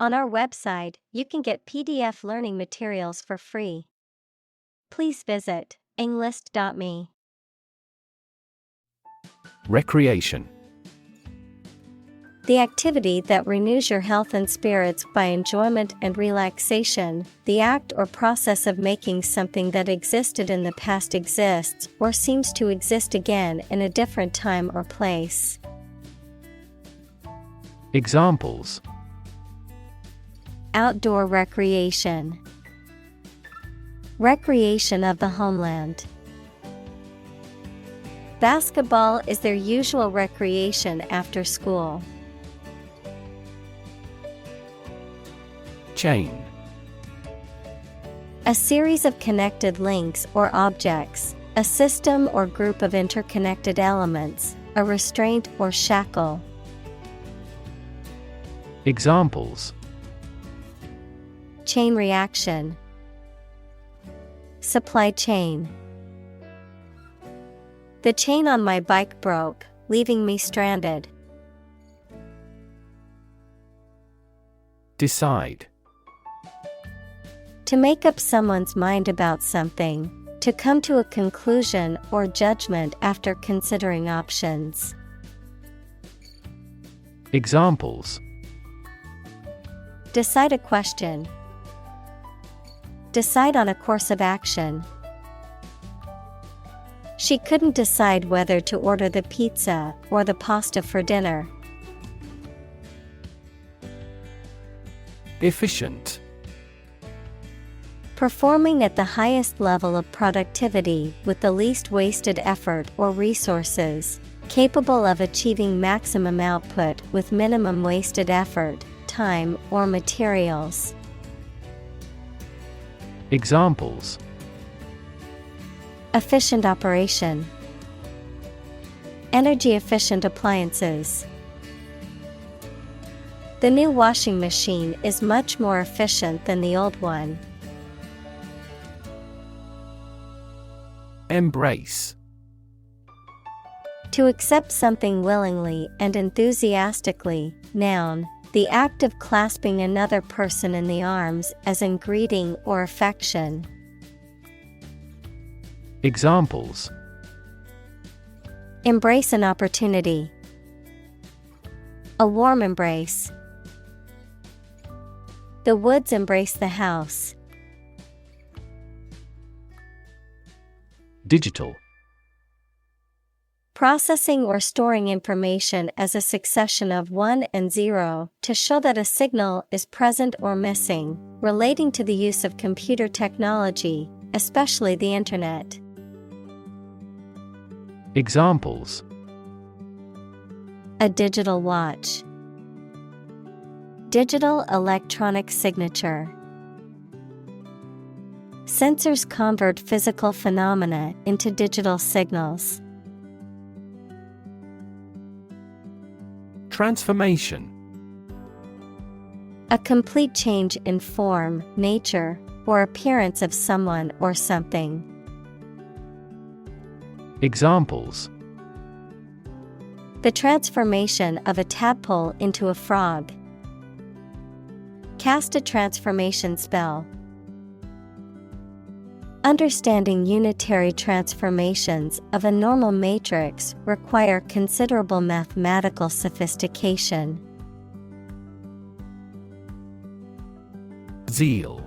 On our website, you can get PDF learning materials for free. Please visit englist.me. Recreation. The activity that renews your health and spirits by enjoyment and relaxation, the act or process of making something that existed in the past exists or seems to exist again in a different time or place. Examples: Outdoor recreation. Recreation of the homeland. Basketball is their usual recreation after school. Chain. A series of connected links or objects, a system or group of interconnected elements, a restraint or shackle. Examples: Chain reaction. Supply chain. The chain on my bike broke, leaving me stranded. Decide. To make up someone's mind about something, to come to a conclusion or judgment after considering options. Examples: Decide a question. Decide on a course of action. She couldn't decide whether to order the pizza or the pasta for dinner. Efficient. Performing at the highest level of productivity with the least wasted effort or resources, capable of achieving maximum output with minimum wasted effort, time, or materials. Examples: Efficient operation. Energy efficient appliances. The new washing machine is much more efficient than the old one. Embrace. To accept something willingly and enthusiastically. Noun, the act of clasping another person in the arms as in greeting or affection. Examples: Embrace an opportunity. A warm embrace. The woods embrace the house. Digital. Processing or storing information as a succession of 1 and 0 to show that a signal is present or missing, relating to the use of computer technology, especially the Internet. Examples: A digital watch. Digital electronic signature. Sensors convert physical phenomena into digital signals. Transformation. A complete change in form, nature, or appearance of someone or something. Examples: The transformation of a tadpole into a frog. Cast a transformation spell. Understanding unitary transformations of a normal matrix require considerable mathematical sophistication. Zeal.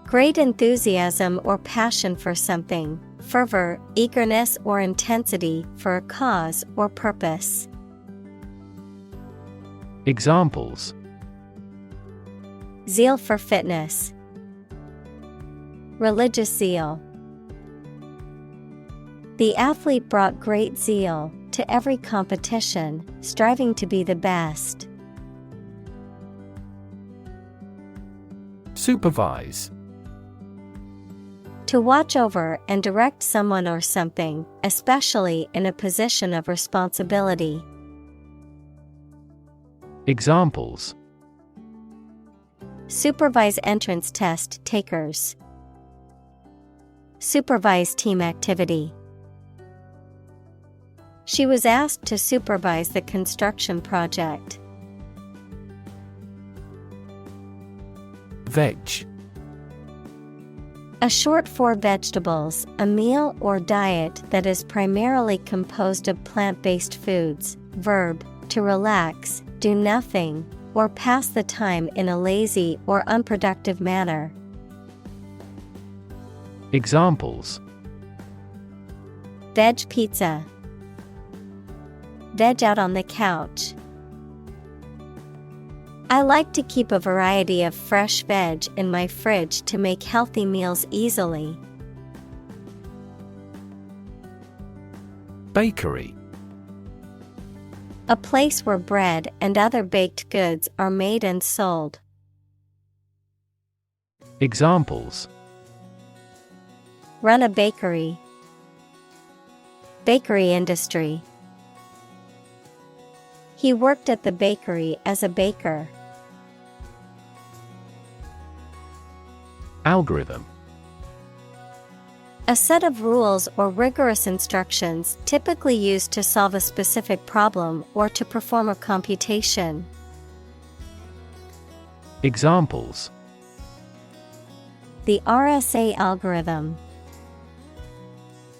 Great enthusiasm or passion for something, fervor, eagerness or intensity for a cause or purpose. Examples: Zeal for fitness. Religious zeal. The athlete brought great zeal to every competition, striving to be the best. Supervise. To watch over and direct someone or something, especially in a position of responsibility. Examples: Supervise entrance test takers. Supervise team activity. She was asked to supervise the construction project. Veg. A short for vegetables, a meal or diet that is primarily composed of plant-based foods. Verb, to relax, do nothing, or pass the time in a lazy or unproductive manner. Examples: Veg pizza. Veg out on the couch. I like to keep a variety of fresh veg in my fridge to make healthy meals easily. Bakery. A place where bread and other baked goods are made and sold. Examples: Run a bakery. Bakery industry. He worked at the bakery as a baker. Algorithm. A set of rules or rigorous instructions typically used to solve a specific problem or to perform a computation. Examples: The RSA algorithm.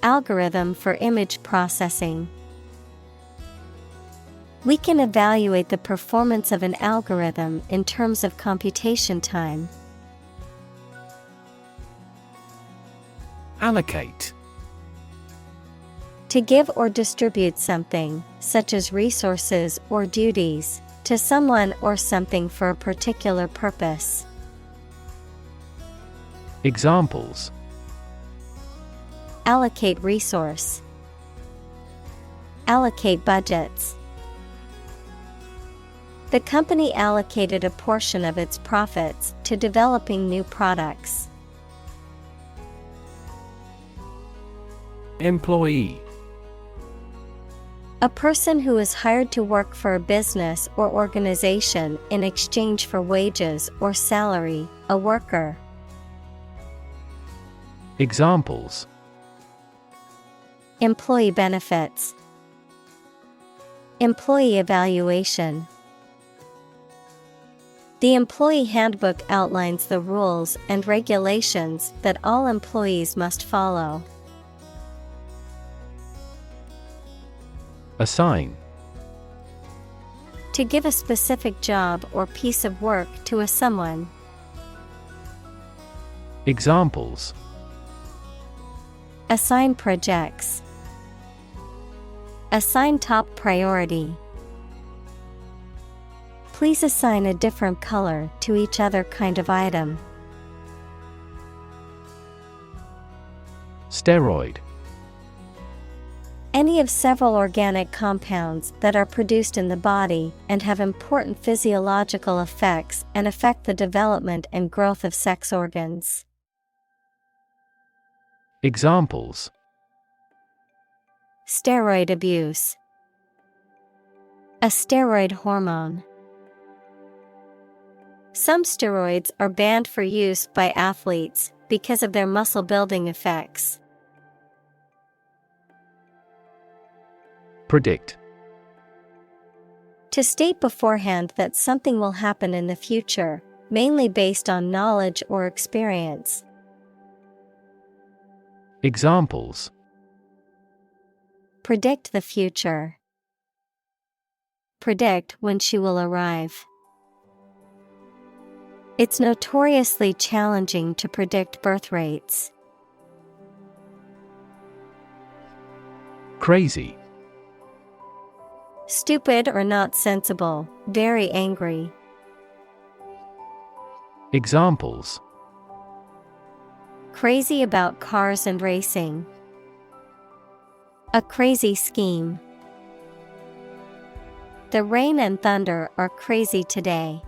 Algorithm for image processing. We can evaluate the performance of an algorithm in terms of computation time. Allocate. To give or distribute something, such as resources or duties, to someone or something for a particular purpose. Examples: Allocate resource. Allocate budgets. The company allocated a portion of its profits to developing new products. Employee. A person who is hired to work for a business or organization in exchange for wages or salary, a worker. Examples: Employee benefits. Employee evaluation. The employee handbook outlines the rules and regulations that all employees must follow. Assign. To give a specific job or piece of work to a someone. Examples: Assign projects. Assign top priority. Please assign a different color to each other kind of item. Steroid. Any of several organic compounds that are produced in the body and have important physiological effects and affect the development and growth of sex organs. Examples: Steroid abuse. A steroid hormone. Some steroids are banned for use by athletes because of their muscle building effects. Predict. To state beforehand that something will happen in the future, mainly based on knowledge or experience. Examples: Predict the future. Predict when she will arrive. It's notoriously challenging to predict birth rates. Crazy. Stupid or not sensible, very angry. Examples: Crazy about cars and racing. A crazy scheme. The rain and thunder are crazy today.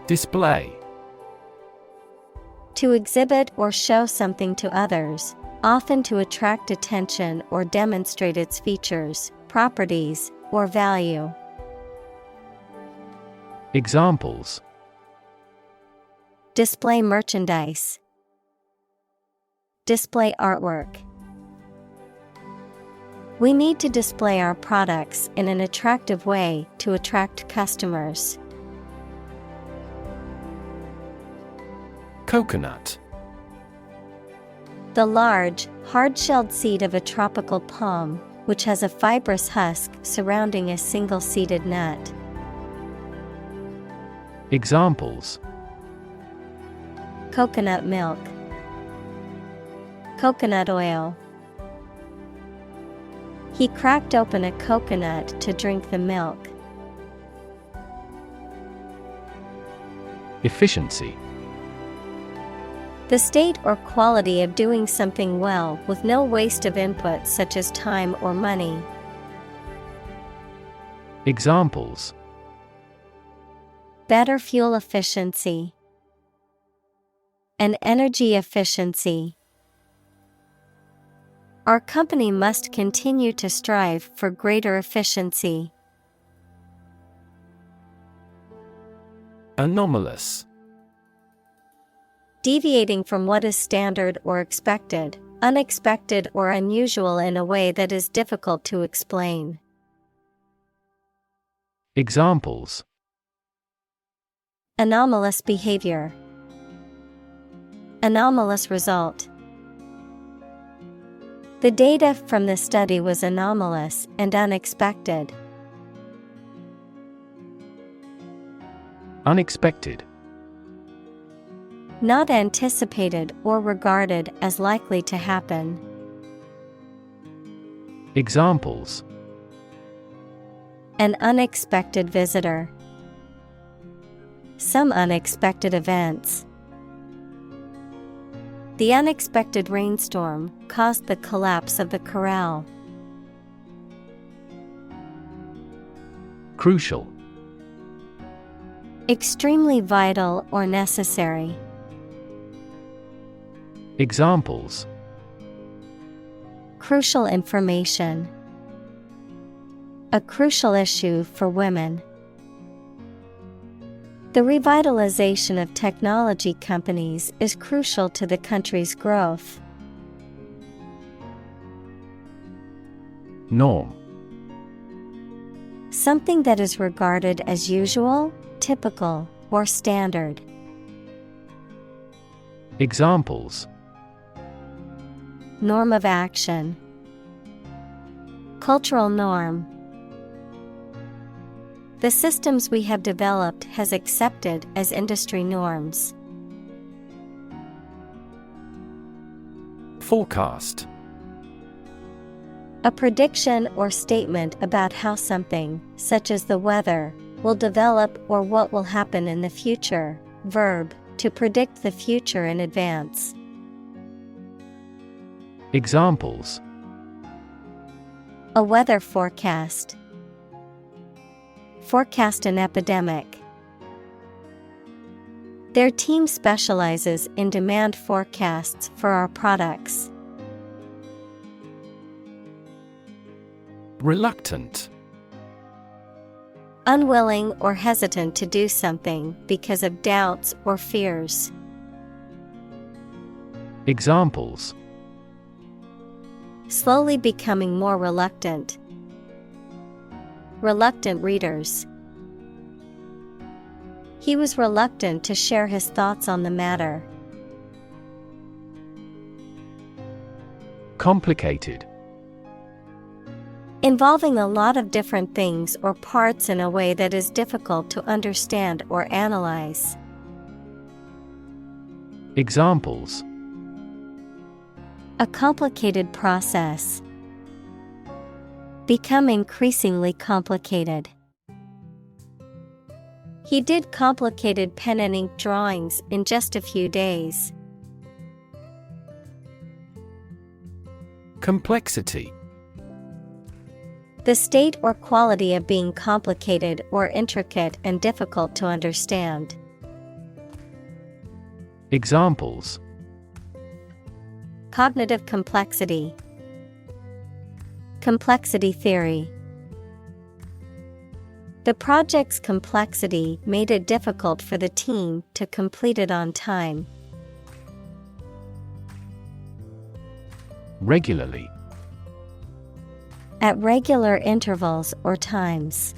Display. To exhibit or show something to others, often to attract attention or demonstrate its features, properties, or value. Examples: Display merchandise. Display artwork. We need to display our products in an attractive way to attract customers. Coconut. The large, hard-shelled seed of a tropical palm, which has a fibrous husk surrounding a single-seeded nut. Examples: Coconut milk, coconut oil. He cracked open a coconut to drink the milk. Efficiency. The state or quality of doing something well with no waste of input such as time or money. Examples: Better fuel efficiency, and energy efficiency. Our company must continue to strive for greater efficiency. Anomalous. Deviating from what is standard or expected, unexpected or unusual in a way that is difficult to explain. Examples: Anomalous behavior, anomalous result. The data from the study was anomalous and unexpected. Unexpected. Not anticipated or regarded as likely to happen. Examples: An unexpected visitor, some unexpected events. The unexpected rainstorm caused the collapse of the corral. Crucial. Extremely vital or necessary. Examples: Crucial information, a crucial issue for women. The revitalization of technology companies is crucial to the country's growth. Norm. Something that is regarded as usual, typical, or standard. Examples: Norm of action, cultural norm. The systems we have developed has accepted as industry norms. Forecast. A prediction or statement about how something, such as the weather, will develop or what will happen in the future. Verb, to predict the future in advance. Examples: A weather forecast. Forecast an epidemic. Their team specializes in demand forecasts for our products. Reluctant. Unwilling or hesitant to do something because of doubts or fears. Examples: Slowly becoming more reluctant. Reluctant readers. He was reluctant to share his thoughts on the matter. Complicated. Involving a lot of different things or parts in a way that is difficult to understand or analyze. Examples: A complicated process. Become increasingly complicated. He did complicated pen and ink drawings in just a few days. Complexity. The state or quality of being complicated or intricate and difficult to understand. Examples: Cognitive complexity. Complexity theory. The project's complexity made it difficult for the team to complete it on time. Regularly. At regular intervals or times.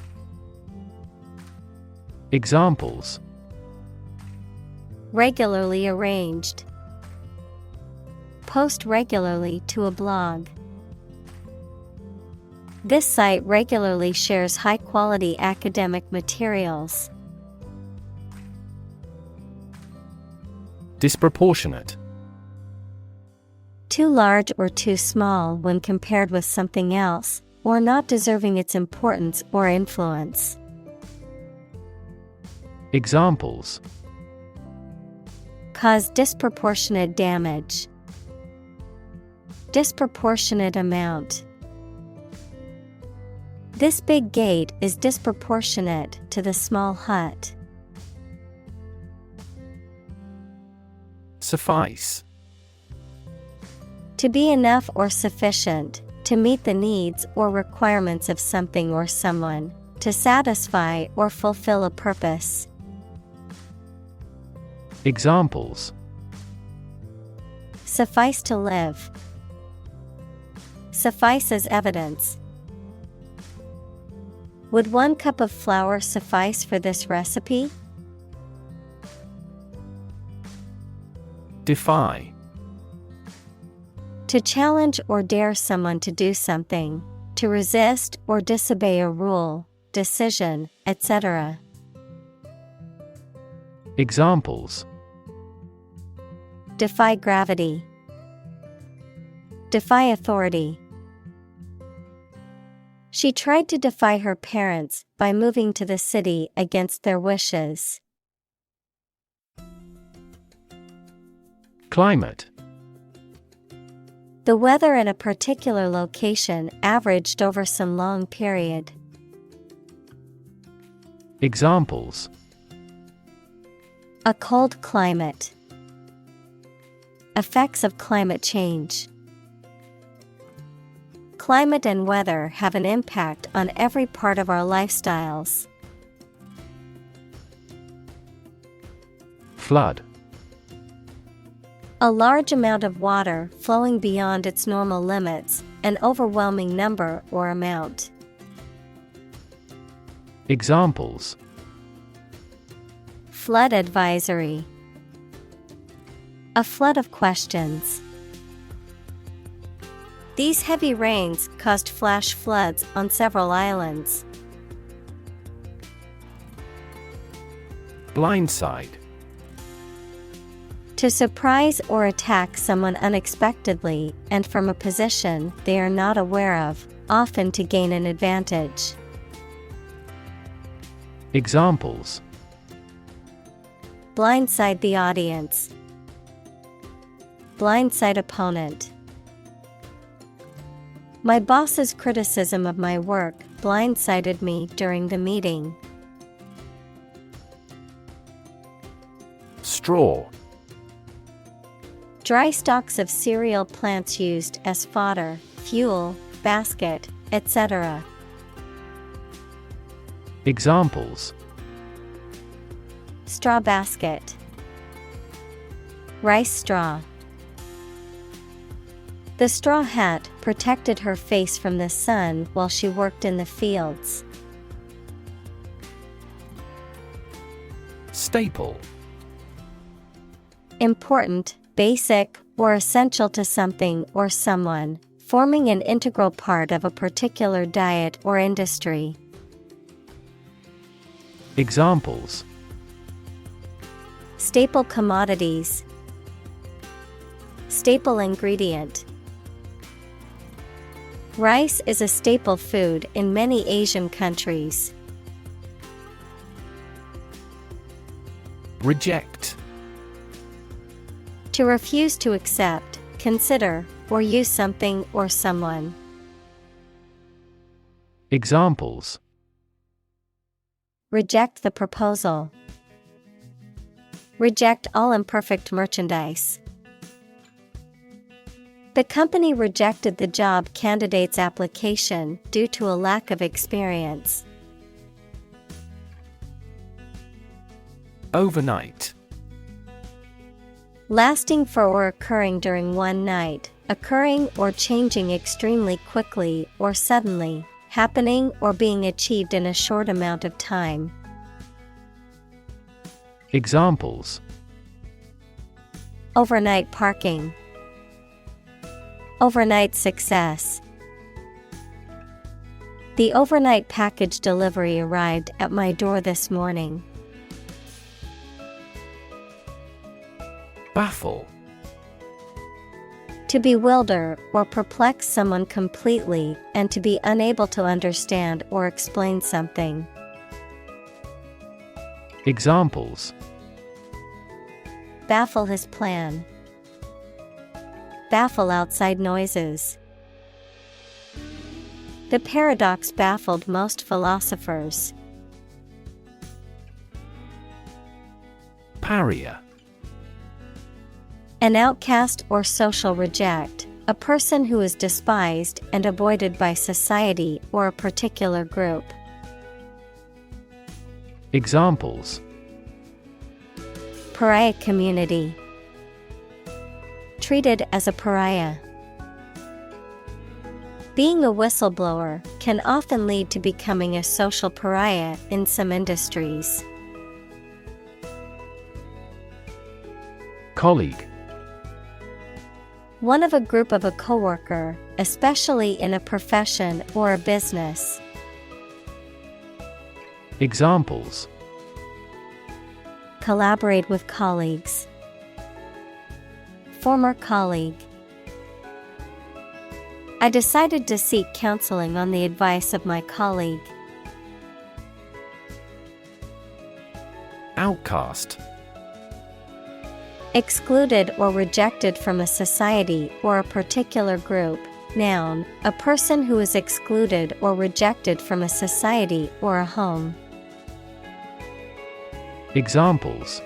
Regularly arranged. Post regularly to a blog. This site regularly shares high-quality academic materials. Disproportionate. Too large or too small when compared with something else, or not deserving its importance or influence. Examples: Cause disproportionate damage. Disproportionate amount. This big gate is disproportionate to the small hut. Suffice. To be enough or sufficient, to meet the needs or requirements of something or someone, to satisfy or fulfill a purpose. Examples: Suffice to live. Suffice as evidence. Would 1 cup of flour suffice for this recipe? Defy. To challenge or dare someone to do something, to resist or disobey a rule, decision, etc. Examples: Defy gravity. Defy authority. She tried to defy her parents by moving to the city against their wishes. Climate. The weather in a particular location averaged over some long period. Examples: A cold climate. Effects of climate change. Climate and weather have an impact on every part of our lifestyles. Flood. A large amount of water flowing beyond its normal limits, an overwhelming number or amount. Examples: Flood advisory. A flood of questions. These heavy rains caused flash floods on several islands. Blindside. To surprise or attack someone unexpectedly and from a position they are not aware of, often to gain an advantage. Examples: Blindside the audience. Blindside opponent. My boss's criticism of my work blindsided me during the meeting. Straw. Dry stalks of cereal plants used as fodder, fuel, basket, etc. Examples: Straw basket. Rice straw. The straw hat protected her face from the sun while she worked in the fields. Staple. Important, basic, or essential to something or someone, forming an integral part of a particular diet or industry. Examples: Staple commodities. Staple ingredient. Rice is a staple food in many Asian countries. Reject. To refuse to accept, consider, or use something or someone. Examples: Reject the proposal. Reject all imperfect merchandise. The company rejected the job candidate's application due to a lack of experience. Overnight. Lasting for or occurring during one night, occurring or changing extremely quickly or suddenly, happening or being achieved in a short amount of time. Examples: Overnight parking. Overnight success. The overnight package delivery arrived at my door this morning. Baffle. To bewilder or perplex someone completely and to be unable to understand or explain something. Examples: Baffle his plan. Baffle outside noises. The paradox baffled most philosophers. Pariah. An outcast or social reject, a person who is despised and avoided by society or a particular group. Examples: Pariah community. Treated as a pariah. Being a whistleblower can often lead to becoming a social pariah in some industries. Colleague. One of a group of a coworker, especially in a profession or a business. Examples: Collaborate with colleagues. Former colleague. I decided to seek counseling on the advice of my colleague. Outcast. Excluded or rejected from a society or a particular group. Noun, a person who is excluded or rejected from a society or a home. Examples: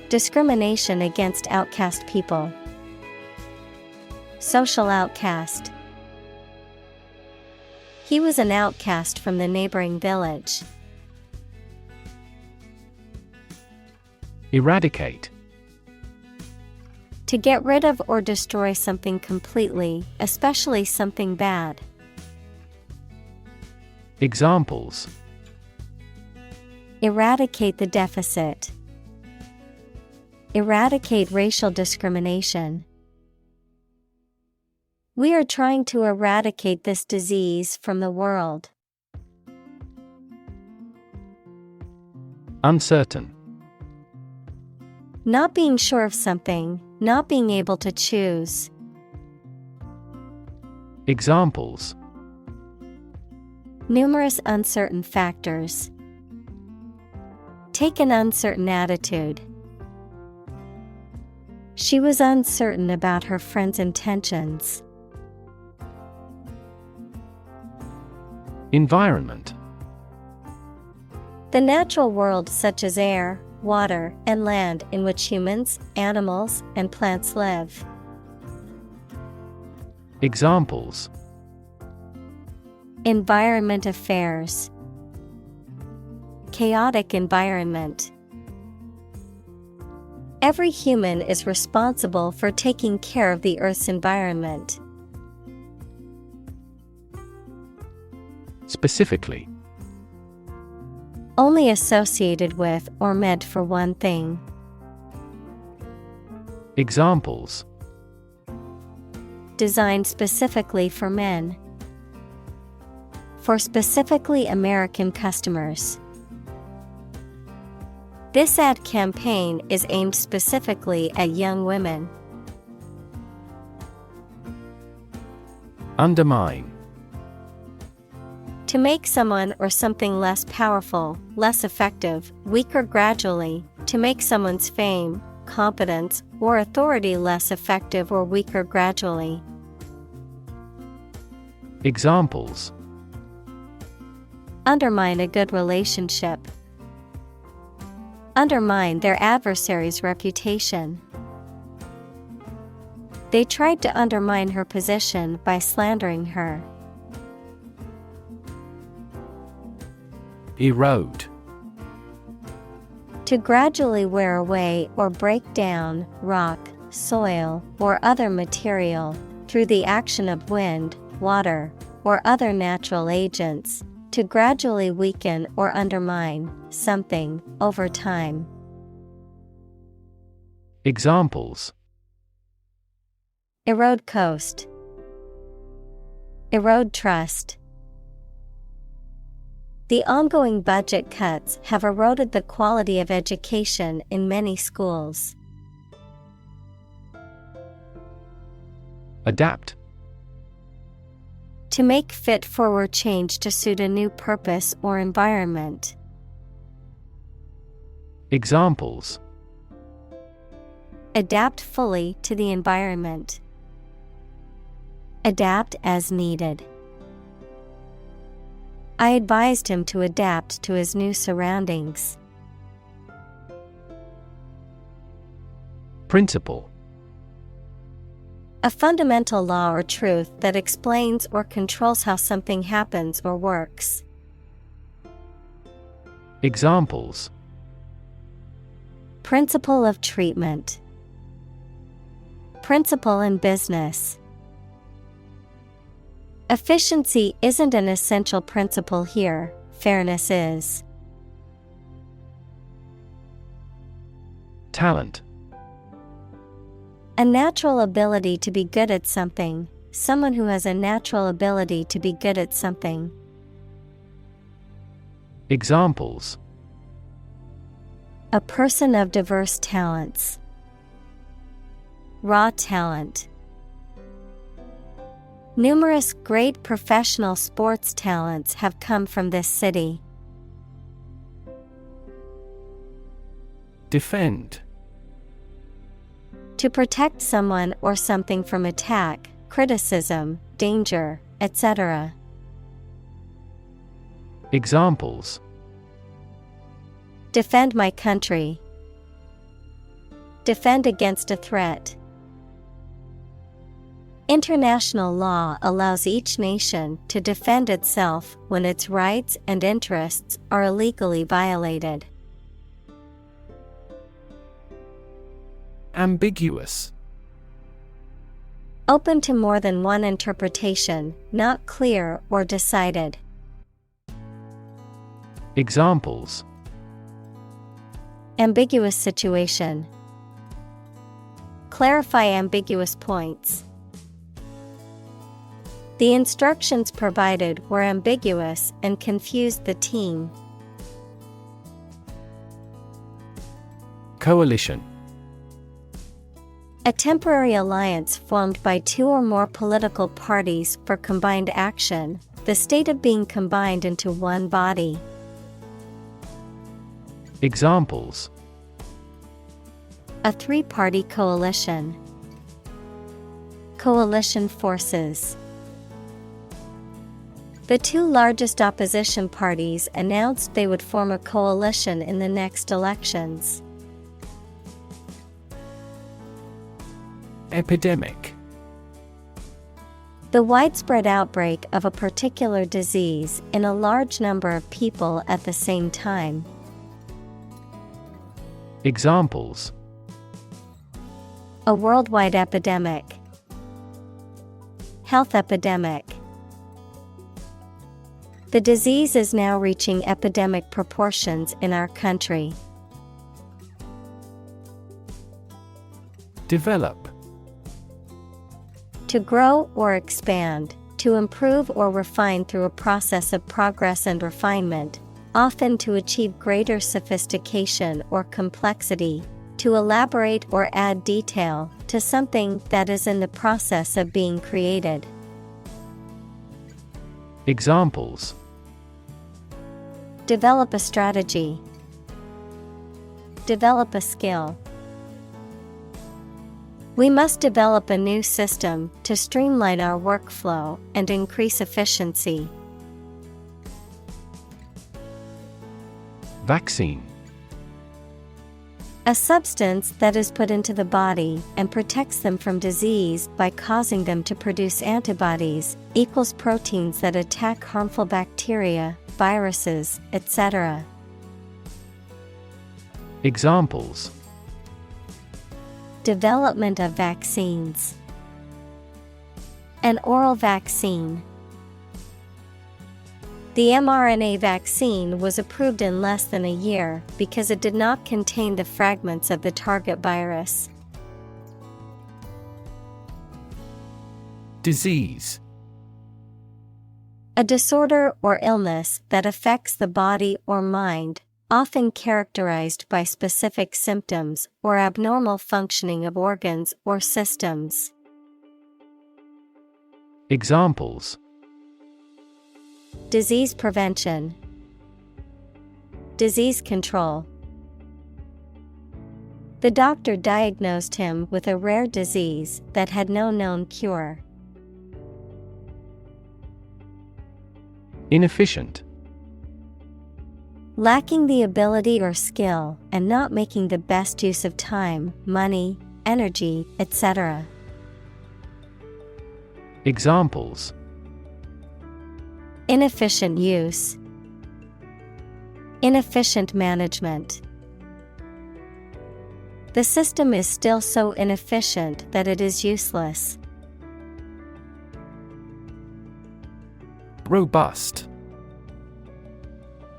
Discrimination against outcast people. Social outcast. He was an outcast from the neighboring village. Eradicate. To get rid of or destroy something completely, especially something bad. Examples: Eradicate the deficit. Eradicate racial discrimination. We are trying to eradicate this disease from the world. Uncertain. Not being sure of something, not being able to choose. Examples: Numerous uncertain factors. Take an uncertain attitude. She was uncertain about her friend's intentions. Environment. The natural world such as air, water, and land in which humans, animals, and plants live. Examples: Environment affairs. Chaotic environment. Every human is responsible for taking care of the Earth's environment. Specifically. Only associated with or meant for one thing. Examples: Designed specifically for men. For specifically American customers. This ad campaign is aimed specifically at young women. Undermine. To make someone or something less powerful, less effective, weaker gradually, to make someone's fame, competence, or authority less effective or weaker gradually. Examples: Undermine a good relationship. Undermine their adversary's reputation. They tried to undermine her position by slandering her. Erode. To gradually wear away or break down rock, soil, or other material through the action of wind, water, or other natural agents, to gradually weaken or undermine something over time. Examples: erode coast, erode trust. The ongoing budget cuts have eroded the quality of education in many schools. Adapt. To make fit forward change to suit a new purpose or environment. Examples: adapt fully to the environment. Adapt as needed. I advised him to adapt to his new surroundings. Principle. A fundamental law or truth that explains or controls how something happens or works. Examples: principle of treatment. Principle in business. Efficiency isn't an essential principle here, fairness is. Talent. A natural ability to be good at something, someone who has a natural ability to be good at something. Examples: a person of diverse talents. Raw talent. Numerous great professional sports talents have come from this city. Defend. To protect someone or something from attack, criticism, danger, etc. Examples: defend my country. Defend against a threat. International law allows each nation to defend itself when its rights and interests are illegally violated. Ambiguous. Open to more than one interpretation, not clear or decided. Examples: ambiguous situation. Clarify ambiguous points. The instructions provided were ambiguous and confused the team. Coalition. A temporary alliance formed by two or more political parties for combined action, the state of being combined into one body. Examples: a three-party coalition. Coalition forces. The two largest opposition parties announced they would form a coalition in the next elections. Epidemic. The widespread outbreak of a particular disease in a large number of people at the same time. Examples: a worldwide epidemic. Health epidemic. The disease is now reaching epidemic proportions in our country. Develop. To grow or expand, to improve or refine through a process of progress and refinement, often to achieve greater sophistication or complexity, to elaborate or add detail to something that is in the process of being created. Examples: develop a strategy. Develop a skill. We must develop a new system to streamline our workflow and increase efficiency. Vaccine. A substance that is put into the body and protects them from disease by causing them to produce antibodies, equals proteins that attack harmful bacteria, viruses, etc. Examples: development of vaccines. An oral vaccine. The mRNA vaccine was approved in less than a year because it did not contain the fragments of the target virus. Disease. A disorder or illness that affects the body or mind, often characterized by specific symptoms or abnormal functioning of organs or systems. Examples: Disease prevention, disease control. The doctor diagnosed him with a rare disease that had no known cure. Inefficient. Lacking the ability or skill and not making the best use of time, money, energy, etc. Examples: Inefficient use, inefficient management. The system is still so inefficient that it is useless. Robust.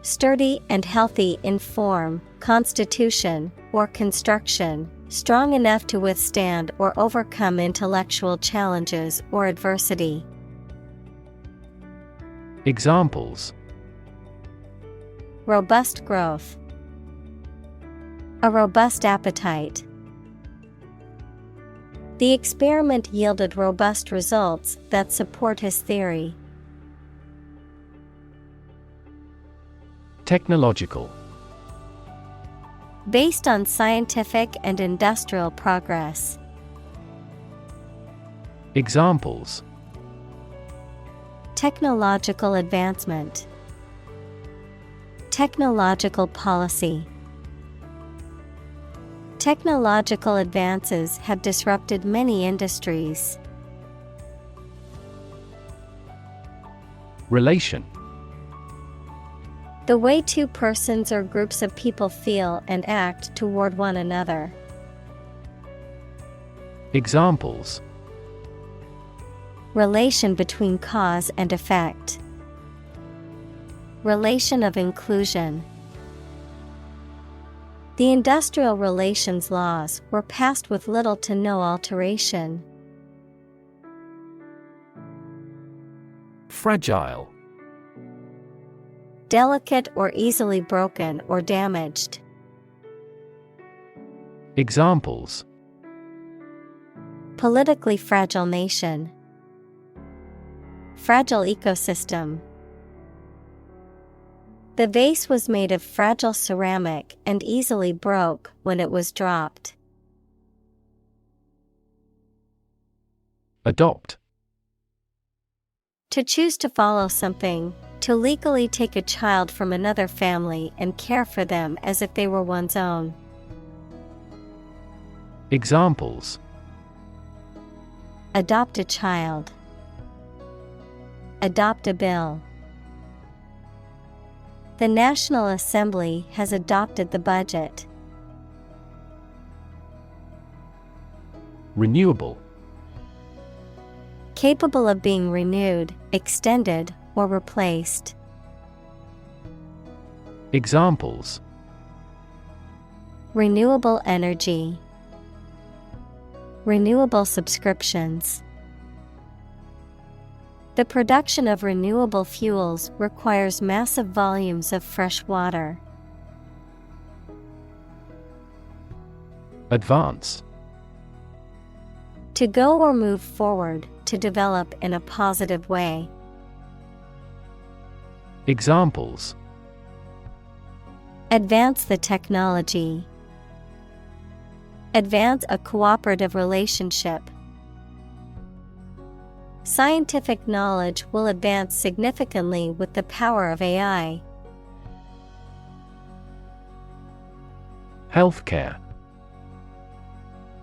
Sturdy and healthy in form, constitution, or construction, strong enough to withstand or overcome intellectual challenges or adversity. Examples: Robust growth, a robust appetite. The experiment yielded robust results that support his theory. Technological. Based on scientific and industrial progress. Examples: Technological advancement, technological policy. Technological advances have disrupted many industries. Relation. The way two persons or groups of people feel and act toward one another. Examples: Relation between cause and effect. Relation of inclusion. The industrial relations laws were passed with little to no alteration. Fragile. Delicate or easily broken or damaged. Examples: Politically fragile nation. Fragile ecosystem. The vase was made of fragile ceramic and easily broke when it was dropped. Adopt. To choose to follow something, to legally take a child from another family and care for them as if they were one's own. Examples: Adopt a child. Adopt a bill. The National Assembly has adopted the budget. Renewable. Capable of being renewed, extended, or replaced. Examples: Renewable energy. Renewable subscriptions. The production of renewable fuels requires massive volumes of fresh water. Advance. To go or move forward, to develop in a positive way. Examples: Advance the technology. Advance a cooperative relationship. Scientific knowledge will advance significantly with the power of AI. Healthcare.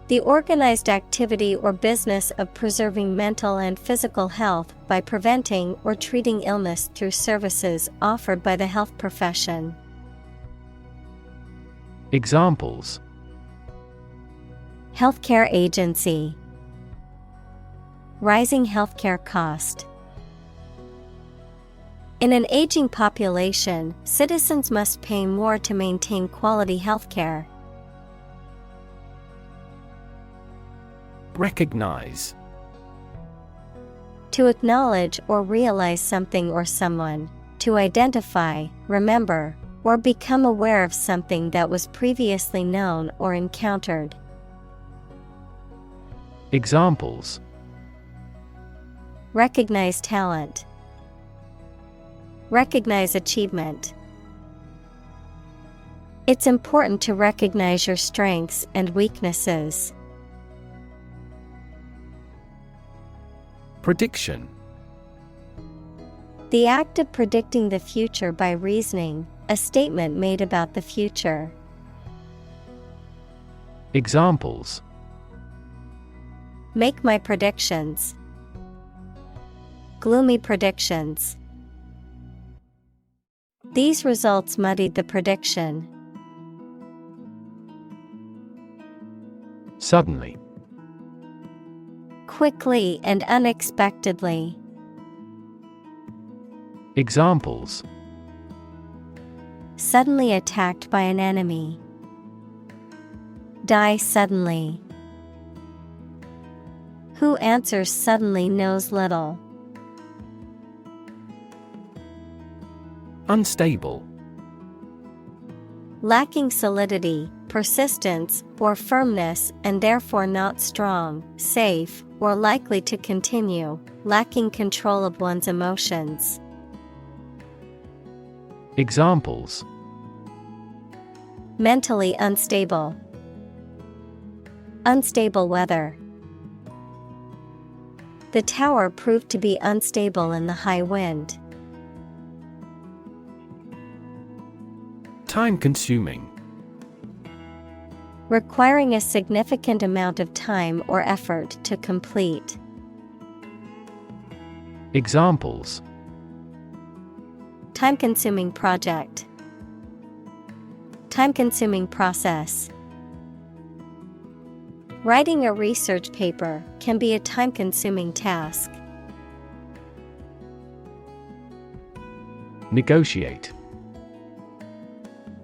The organized activity or business of preserving mental and physical health by preventing or treating illness through services offered by the health profession. Examples: Healthcare agency. Rising healthcare cost. In an aging population, citizens must pay more to maintain quality healthcare. Recognize. To acknowledge or realize something or someone, to identify, remember, or become aware of something that was previously known or encountered. Examples: Recognize talent. Recognize achievement. It's important to recognize your strengths and weaknesses. Prediction. The act of predicting the future by reasoning, a statement made about the future. Examples: Make my predictions. Gloomy predictions. These results muddied the prediction. Suddenly. Quickly and unexpectedly. Examples: Suddenly attacked by an enemy. Die suddenly. Who answers suddenly knows little. Unstable. Lacking solidity, persistence, or firmness and therefore not strong, safe, or likely to continue, lacking control of one's emotions. Examples: Mentally unstable. Unstable weather. The tower proved to be unstable in the high wind. Time-consuming. Requiring a significant amount of time or effort to complete. Examples: Time-consuming project. Time-consuming process. Writing a research paper can be a time-consuming task. Negotiate.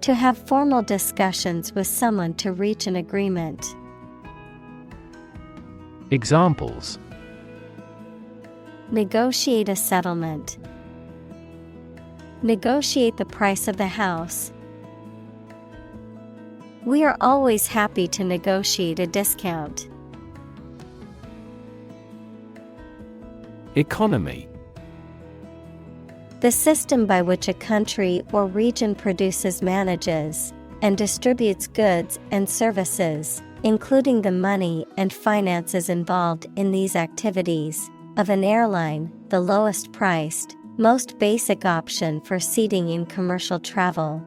To have formal discussions with someone to reach an agreement. Examples: Negotiate a settlement. Negotiate the price of the house. We are always happy to negotiate a discount. Economy. The system by which a country or region produces, manages, and distributes goods and services, including the money and finances involved in these activities, of an airline, the lowest priced, most basic option for seating in commercial travel.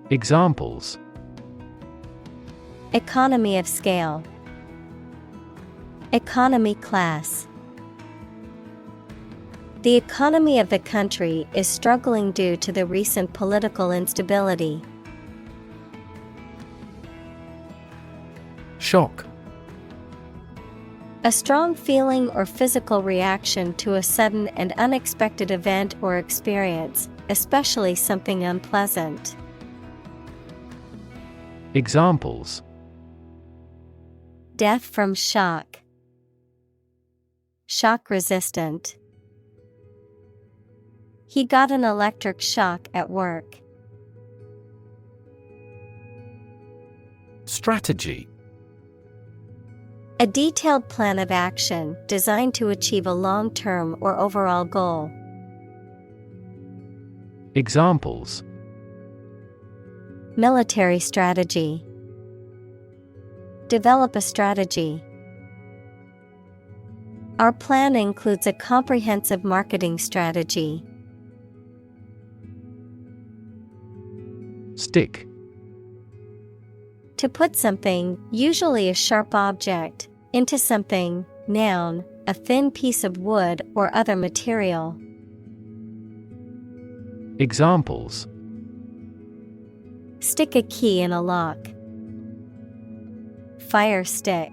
Examples: Economy of scale. Economy class. The economy of the country is struggling due to the recent political instability. Shock. A strong feeling or physical reaction to a sudden and unexpected event or experience, especially something unpleasant. Examples: Death from shock. Shock resistant. He got an electric shock at work. Strategy. A detailed plan of action designed to achieve a long-term or overall goal. Examples: Military strategy. Develop a strategy. Our plan includes a comprehensive marketing strategy. Stick. To put something, usually a sharp object, into something, noun, a thin piece of wood or other material. Examples: Stick a key in a lock. Fire stick.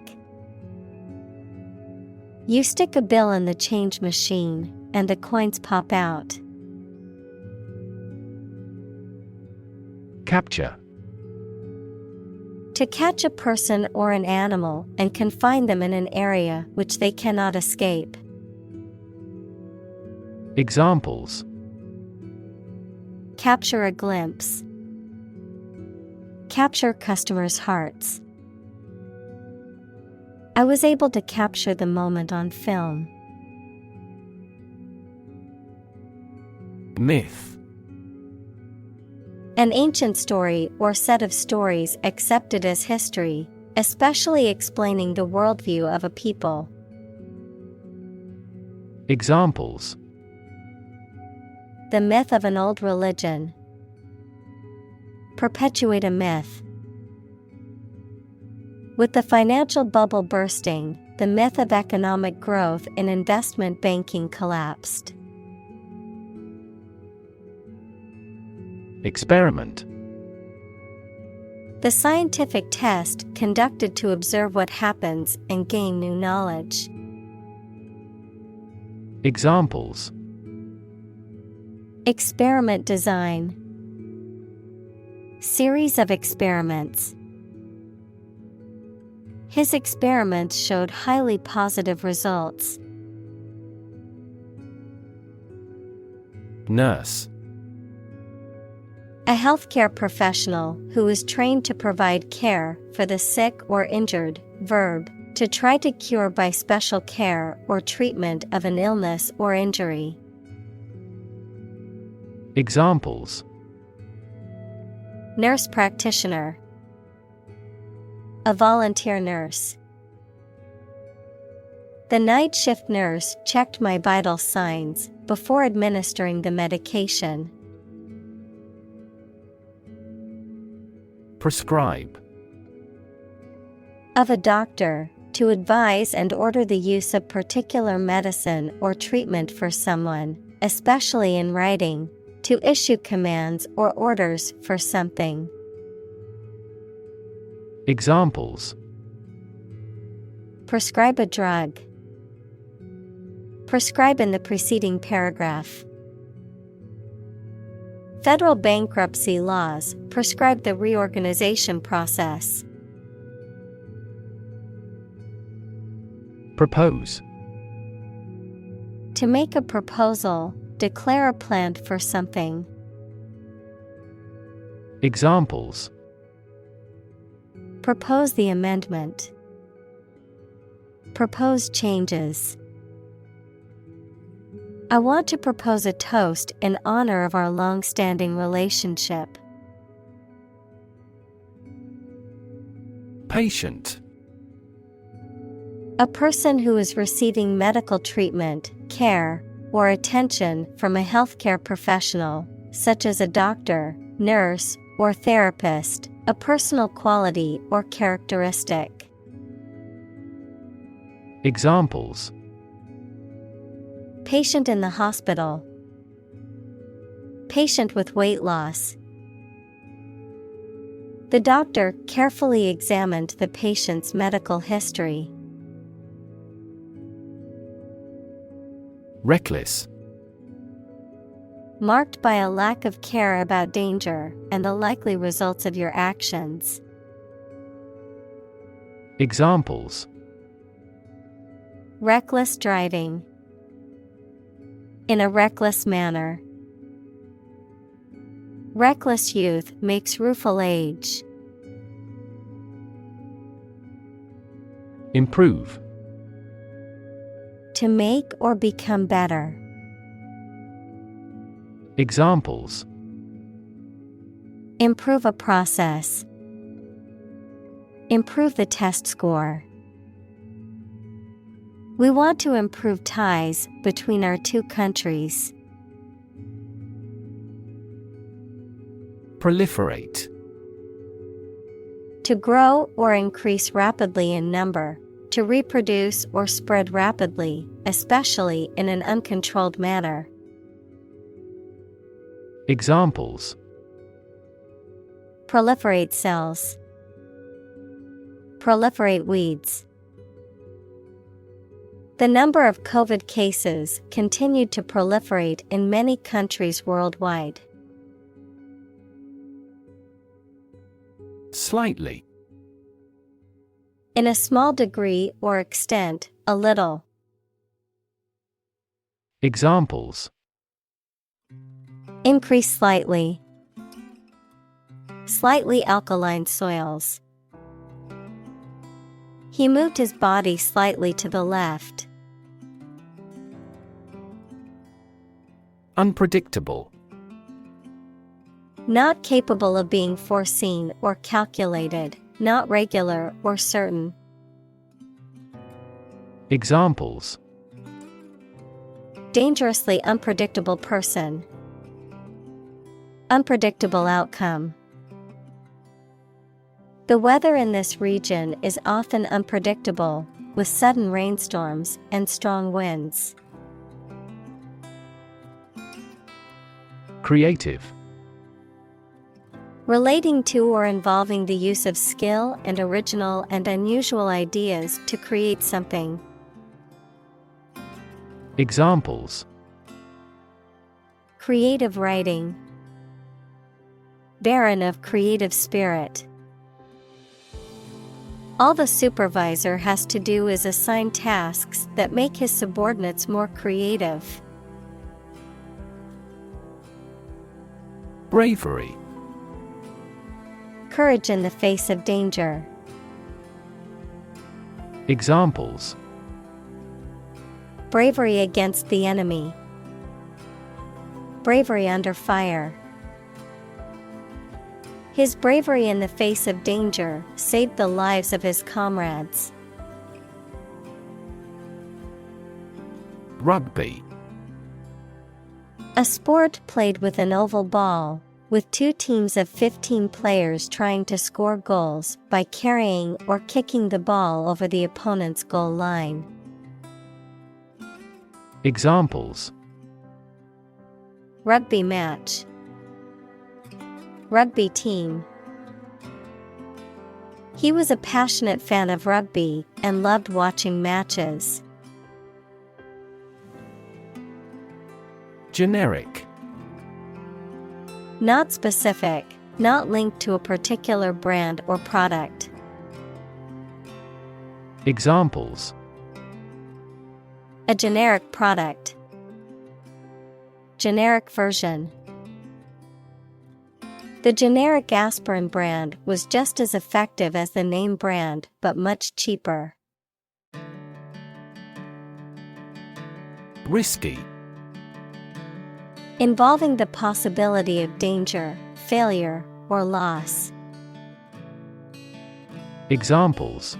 You stick a bill in the change machine, and the coins pop out. Capture. To catch a person or an animal and confine them in an area which they cannot escape. Examples: Capture a glimpse. Capture customers' hearts. I was able to capture the moment on film. Myth. An ancient story or set of stories accepted as history, especially explaining the worldview of a people. Examples: The myth of an old religion. Perpetuate a myth. With the financial bubble bursting, the myth of economic growth in investment banking collapsed. Experiment. The scientific test conducted to observe what happens and gain new knowledge. Examples: Experiment design. Series of experiments. His experiments showed highly positive results. Nurse. A healthcare professional who is trained to provide care for the sick or injured. Verb, to try to cure by special care or treatment of an illness or injury. Examples: Nurse practitioner. A volunteer nurse. The night shift nurse checked my vital signs before administering the medication. Prescribe. Of a doctor, to advise and order the use of particular medicine or treatment for someone, especially in writing, to issue commands or orders for something. Examples: Prescribe a drug. Prescribe in the preceding paragraph. Federal bankruptcy laws prescribe the reorganization process. Propose. To make a proposal, declare a plan for something. Examples: Propose the amendment. Propose changes. I want to propose a toast in honor of our long-standing relationship. Patient. A person who is receiving medical treatment, care, or attention from a healthcare professional, such as a doctor, nurse, or therapist, a personal quality or characteristic. Examples: Patient in the hospital. Patient with weight loss. The doctor carefully examined the patient's medical history. Reckless. Marked by a lack of care about danger and the likely results of your actions. Examples: Reckless driving. In a reckless manner. Reckless youth makes rueful age. Improve. To make or become better. Examples: Improve a process. Improve the test score. We want to improve ties between our two countries. Proliferate. To grow or increase rapidly in number, to reproduce or spread rapidly, especially in an uncontrolled manner. Examples: Proliferate cells. Proliferate weeds. The number of COVID cases continued to proliferate in many countries worldwide. Slightly. In a small degree or extent, a little. Examples: Increase slightly. Slightly alkaline soils. He moved his body slightly to the left. unpredictable, Not capable of being foreseen or calculated, not regular or certain. Examples: Dangerously unpredictable person. Unpredictable outcome. The weather in this region is often unpredictable, with sudden rainstorms and strong winds. creative, Relating to or involving the use of skill and original and unusual ideas to create something. Examples: Creative writing. Barren of creative spirit. All the supervisor has to do is assign tasks that make his subordinates more creative. bravery, Courage in the face of danger. Examples: Bravery against the enemy. Bravery under fire. His bravery in the face of danger saved the lives of his comrades. rugby, A sport played with an oval ball, with two teams of 15 players trying to score goals by carrying or kicking the ball over the opponent's goal line. Examples: Rugby match. Rugby team. He was a passionate fan of rugby and loved watching matches. generic, Not specific, not linked to a particular brand or product. Examples: A generic product. Generic version. The generic aspirin brand was just as effective as the name brand, but much cheaper. risky, Involving the possibility of danger, failure, or loss. Examples: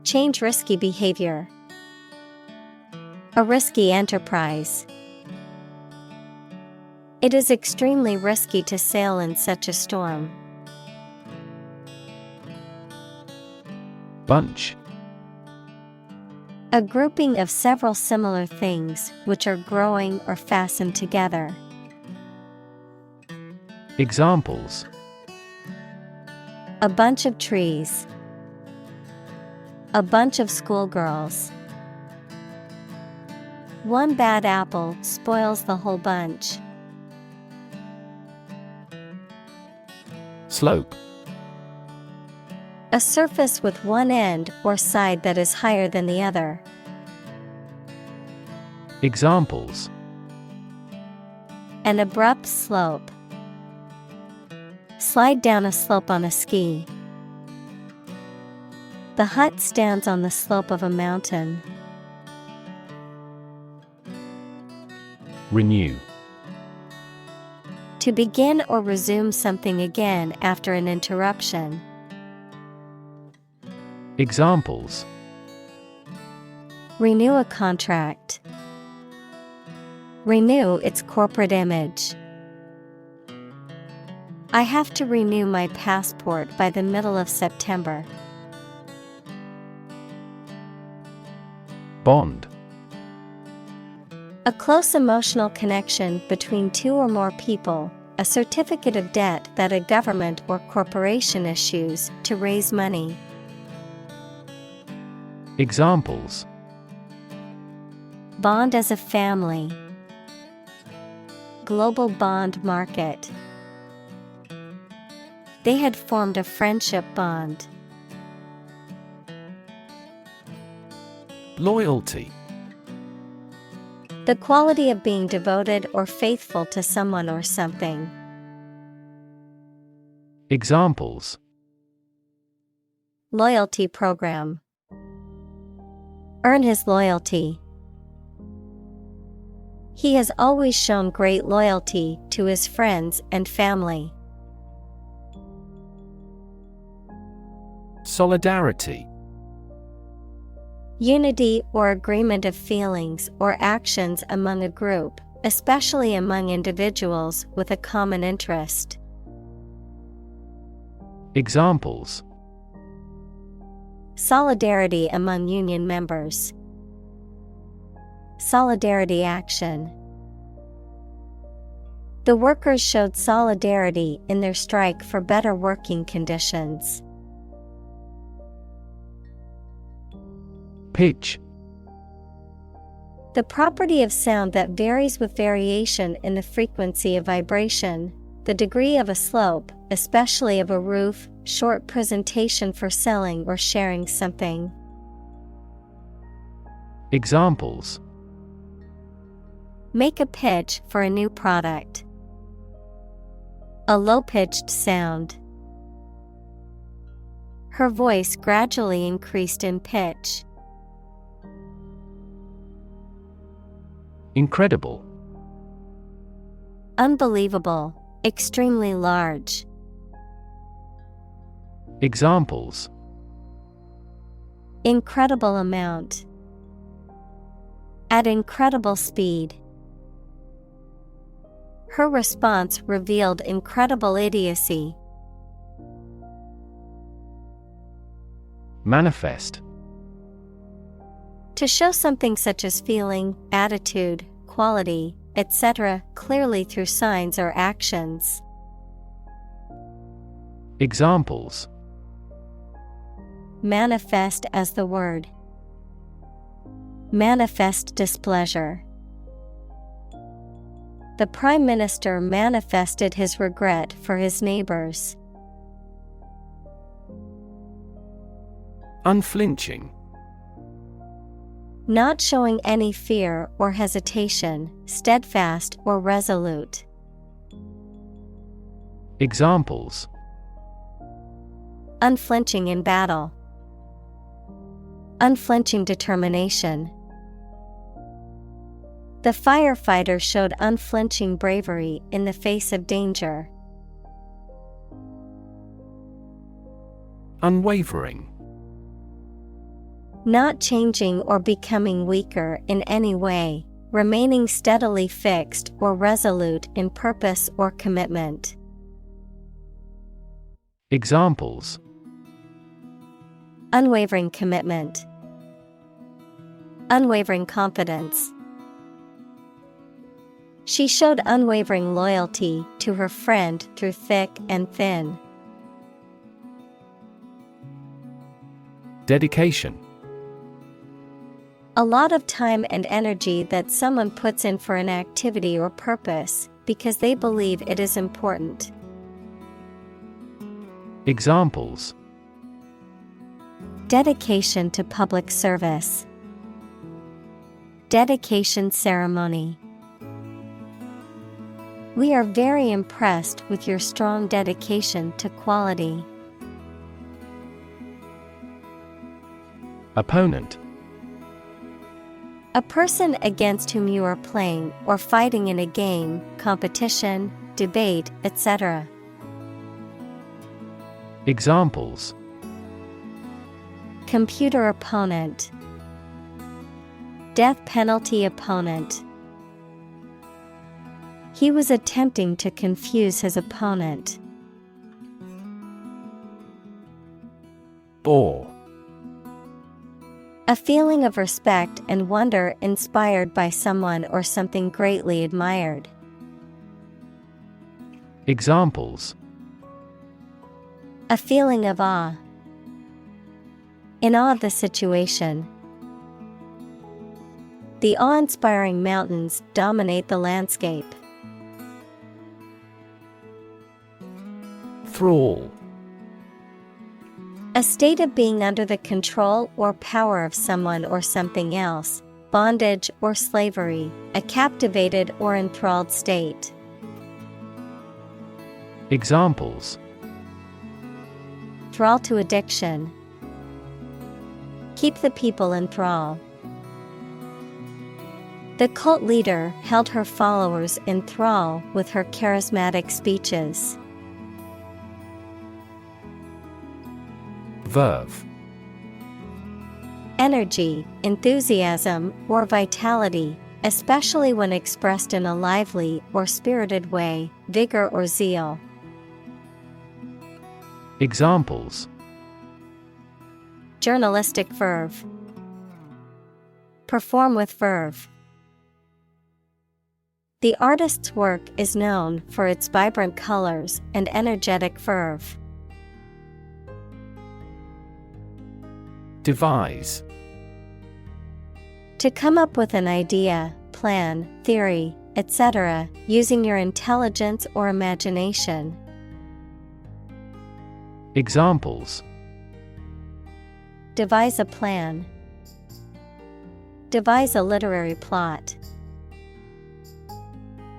Change risky behavior. A risky enterprise. It is extremely risky to sail in such a storm. bunch, A grouping of several similar things which are growing or fastened together. Examples: A bunch of trees. A bunch of schoolgirls. One bad apple spoils the whole bunch. slope, A surface with one end or side that is higher than the other. Examples: An abrupt slope. Slide down a slope on a ski. The hut stands on the slope of a mountain. renew, To begin or resume something again after an interruption. Examples: Renew a contract. Renew its corporate image. I have to renew my passport by the middle of September. bond, A close emotional connection between two or more people, a certificate of debt that a government or corporation issues to raise money. Examples: Bond as a family. Global bond market. They had formed a friendship bond. Loyalty. The quality of being devoted or faithful to someone or something. Examples: Loyalty program. Earn his loyalty. He has always shown great loyalty to his friends and family. Solidarity. Unity or agreement of feelings or actions among a group, especially among individuals with a common interest. Examples: Solidarity among union members. Solidarity action. The workers showed solidarity in their strike for better working conditions. Pitch. The property of sound that varies with variation in the frequency of vibration, the degree of a slope, especially of a roof, short presentation for selling or sharing something. Examples: Make a pitch for a new product. A low-pitched sound. Her voice gradually increased in pitch. Incredible. Unbelievable, extremely large. Examples: Incredible amount. At incredible speed. Her response revealed incredible idiocy. Manifest. To show something such as feeling, attitude, quality, etc., clearly through signs or actions. Examples: Manifest as the word. Manifest displeasure. The Prime Minister manifested his regret for his neighbors. Unflinching. Not showing any fear or hesitation, steadfast or resolute. Examples: Unflinching in battle. Unflinching determination. The firefighter showed unflinching bravery in the face of danger. Unwavering. Not changing or becoming weaker in any way, remaining steadily fixed or resolute in purpose or commitment. Examples: Unwavering commitment. Unwavering confidence. She showed unwavering loyalty to her friend through thick and thin. Dedication. A lot of time and energy that someone puts in for an activity or purpose because they believe it is important. Examples: Dedication to public service. Dedication ceremony. We are very impressed with your strong dedication to quality. Opponent. A person against whom you are playing or fighting in a game, competition, debate, etc. Examples: Computer opponent. Death penalty opponent. He was attempting to confuse his opponent. Awe. A feeling of respect and wonder inspired by someone or something greatly admired. Examples: A feeling of awe. In awe of the situation. The awe-inspiring mountains dominate the landscape. Thrall. A state of being under the control or power of someone or something else, bondage or slavery, a captivated or enthralled state. Examples: Thrall to addiction. Keep the people in thrall. The cult leader held her followers in thrall with her charismatic speeches. Verve: Energy, enthusiasm, or vitality, especially when expressed in a lively or spirited way, vigor or zeal. Examples: Journalistic verve. Perform with verve. The artist's work is known for its vibrant colors and energetic verve. Devise: To come up with an idea, plan, theory, etc., using your intelligence or imagination. Examples: Devise a plan. Devise a literary plot.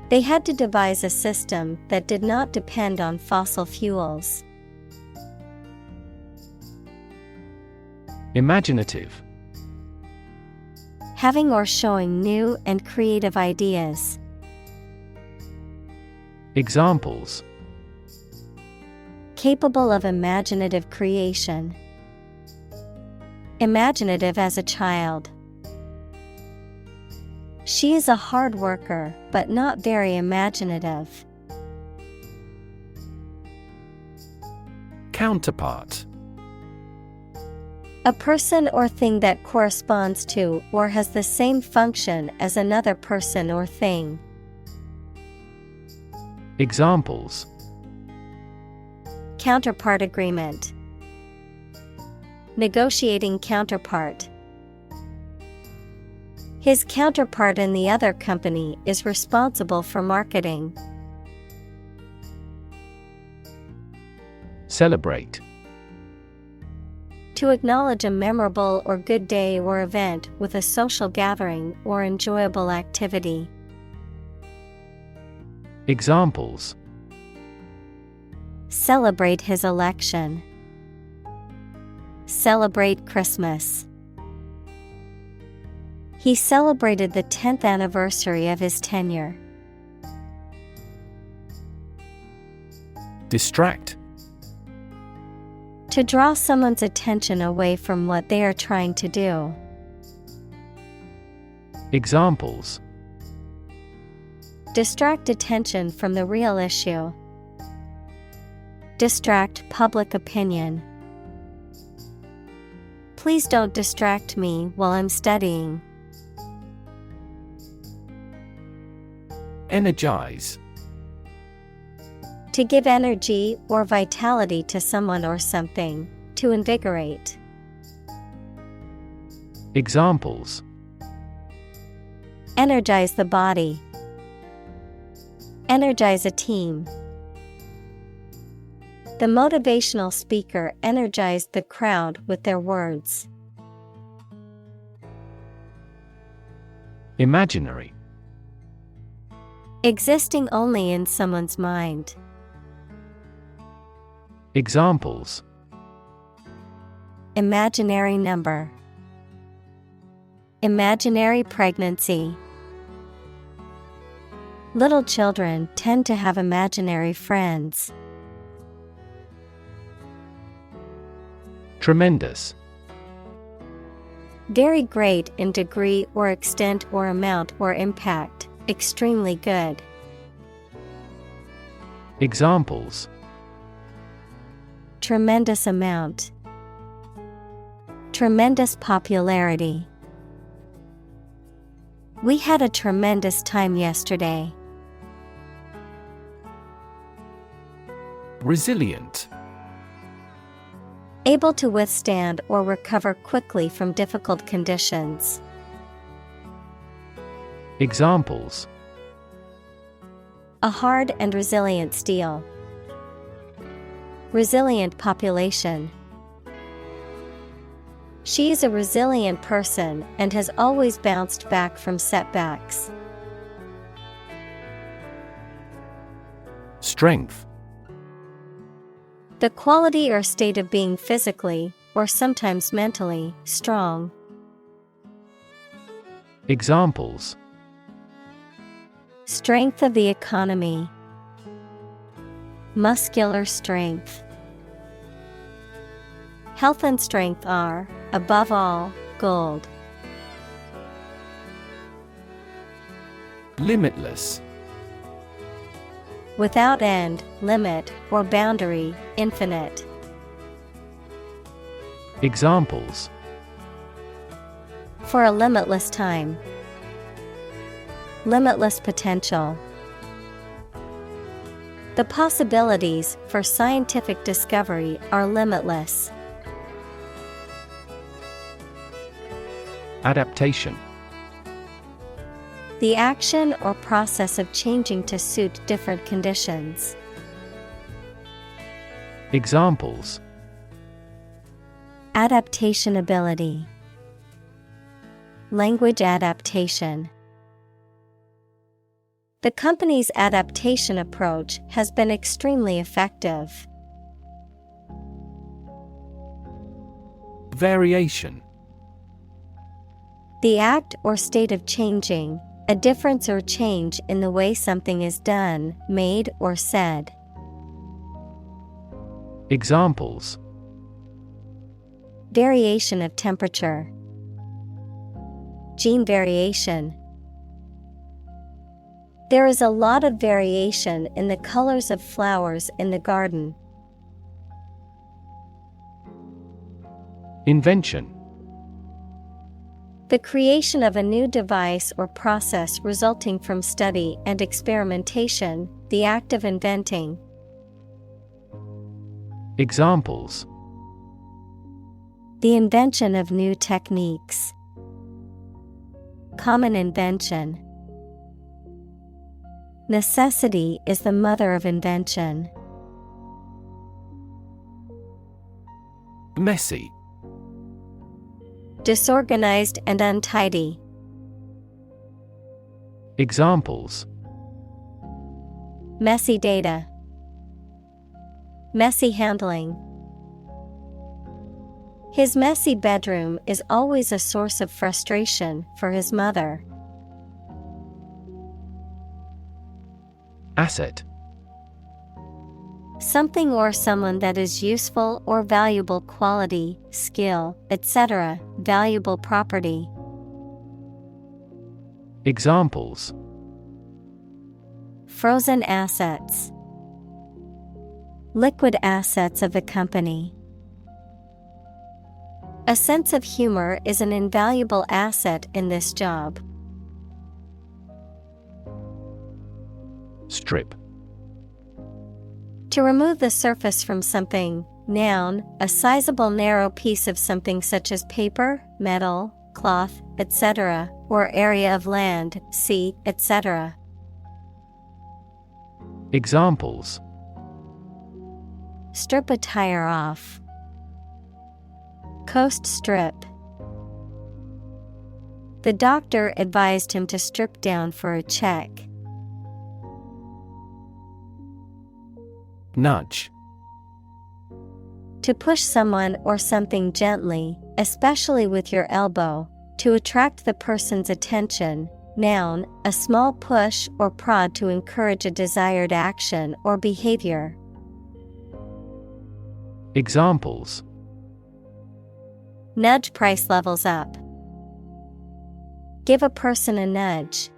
They had to devise a system that did not depend on fossil fuels. Imaginative: Having or showing new and creative ideas. Examples: Capable of imaginative creation. Imaginative as a child. She is a hard worker, but not very imaginative. Counterpart: A person or thing that corresponds to or has the same function as another person or thing. Examples: Counterpart agreement. Negotiating counterpart. His counterpart in the other company is responsible for marketing. Celebrate: To acknowledge a memorable or good day or event with a social gathering or enjoyable activity. Examples: Celebrate his election. Celebrate Christmas. He celebrated the 10th anniversary of his tenure. Distract: To draw someone's attention away from what they are trying to do. Examples: Distract attention from the real issue. Distract public opinion. Please don't distract me while I'm studying. Energize: To give energy or vitality to someone or something, to invigorate. Examples: Energize the body. Energize a team. The motivational speaker energized the crowd with their words. Imaginary: Existing only in someone's mind. Examples: Imaginary number. Imaginary pregnancy. Little children tend to have imaginary friends. Tremendous: Very great in degree or extent or amount or impact, extremely good. Examples: Tremendous amount. Tremendous popularity. We had a tremendous time yesterday. Resilient: Able to withstand or recover quickly from difficult conditions. Examples: A hard and resilient steel. Resilient population. She is a resilient person and has always bounced back from setbacks. Strength. The quality or state of being physically, or sometimes mentally, strong. Examples: Strength of the economy. Muscular strength. Health and strength are, above all, gold. Limitless. Without end, limit, or boundary, infinite. Examples: For a limitless time. Limitless potential. The possibilities for scientific discovery are limitless. Adaptation. The action or process of changing to suit different conditions. Examples: Adaptation ability. Language adaptation. The company's adaptation approach has been extremely effective. Variation. The act or state of changing, a difference or change in the way something is done, made, or said. Examples: Variation of temperature. Gene variation. There is a lot of variation in the colors of flowers in the garden. Invention. The creation of a new device or process resulting from study and experimentation, the act of inventing. Examples: The invention of new techniques. Common invention. Necessity is the mother of invention. Messy. Disorganized and untidy. Examples: Messy data. Messy handling. His messy bedroom is always a source of frustration for his mother. Asset. Something or someone that is useful or valuable quality, skill, etc., valuable property. Examples: Frozen assets. Liquid assets of the company. A sense of humor is an invaluable asset in this job. Strip. To remove the surface from something, noun, a sizable narrow piece of something such as paper, metal, cloth, etc., or area of land, sea, etc. Examples: Strip a tire off. Coast strip. The doctor advised him to strip down for a check. Nudge. To push someone or something gently, especially with your elbow, to attract the person's attention. Noun, a small push or prod to encourage a desired action or behavior. Examples: Nudge price levels up. Give a person a nudge.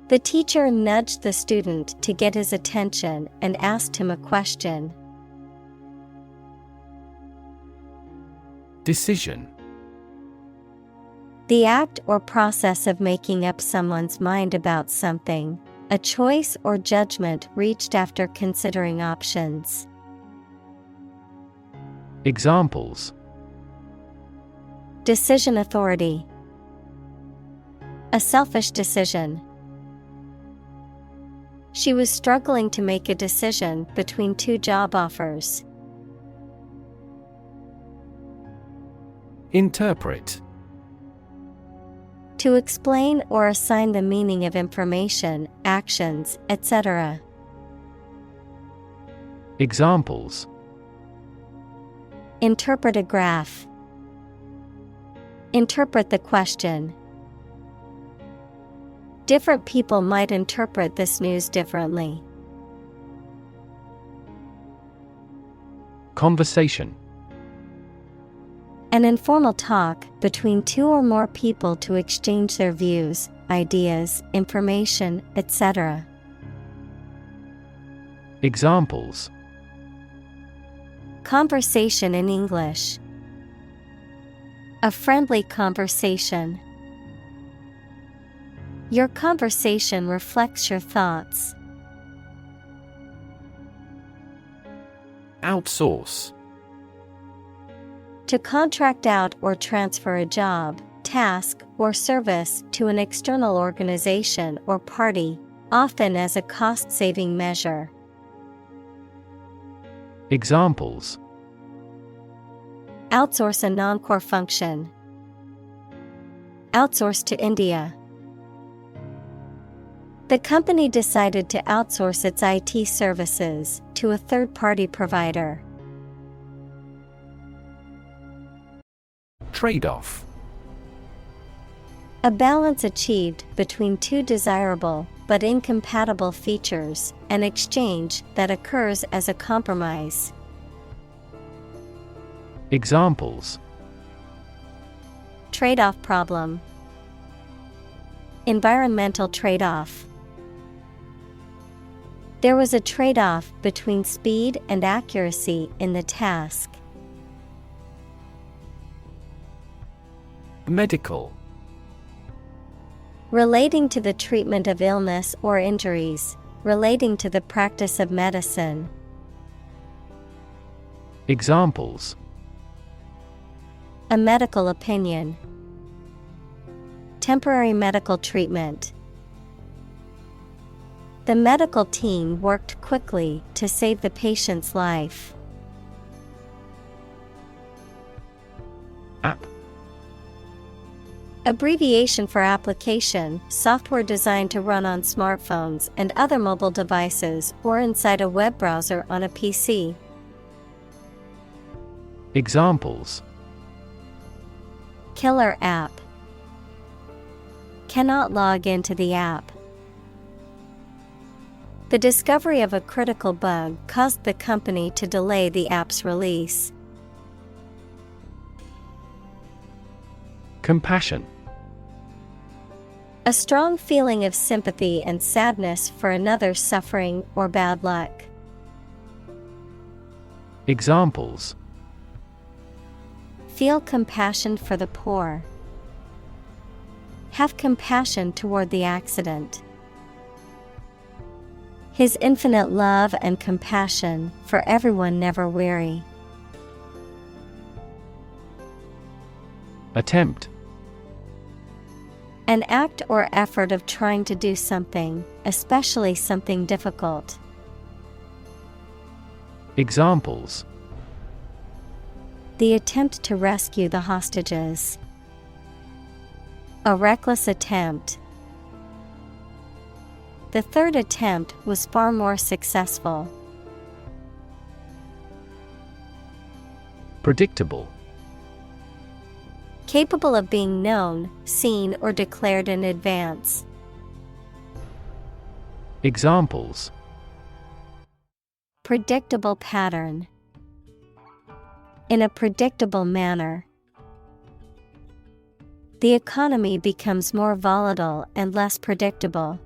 The teacher nudged the student to get his attention and asked him a question. Decision. The act or process of making up someone's mind about something, a choice or judgment reached after considering options. Examples: Decision authority. A selfish decision. She was struggling to make a decision between two job offers. Interpret. To explain or assign the meaning of information, actions, etc. Examples. Interpret a graph. Interpret the question. Different people might interpret this news differently. Conversation. An informal talk between two or more people to exchange their views, ideas, information, etc. Examples. Conversation in English. A friendly conversation. Your conversation reflects your thoughts. Outsource. To contract out or transfer a job, task, or service to an external organization or party, often as a cost-saving measure. Examples. Outsource a non-core function. Outsource to India. The company decided to outsource its IT services to a third-party provider. Trade-off. A balance achieved between two desirable but incompatible features, an exchange that occurs as a compromise. Examples. Trade-off problem. Environmental trade-off. There was a trade-off between speed and accuracy in the task. Medical. Relating to the treatment of illness or injuries, relating to the practice of medicine. Examples. A medical opinion. Temporary medical treatment. The medical team worked quickly to save the patient's life. App. Abbreviation for application, software designed to run on smartphones and other mobile devices or inside a web browser on a PC. Examples. Killer app. Cannot log into the app. The discovery of a critical bug caused the company to delay the app's release. Compassion. A strong feeling of sympathy and sadness for another's suffering or bad luck. Examples. Feel compassion for the poor. Have compassion toward the accident. His infinite love and compassion for everyone never weary. Attempt. An act or effort of trying to do something, especially something difficult. Examples. The attempt to rescue the hostages. A reckless attempt. The third attempt was far more successful. Predictable. Capable of being known, seen, or declared in advance. Examples. Predictable pattern. In a predictable manner. The economy becomes more volatile and less predictable.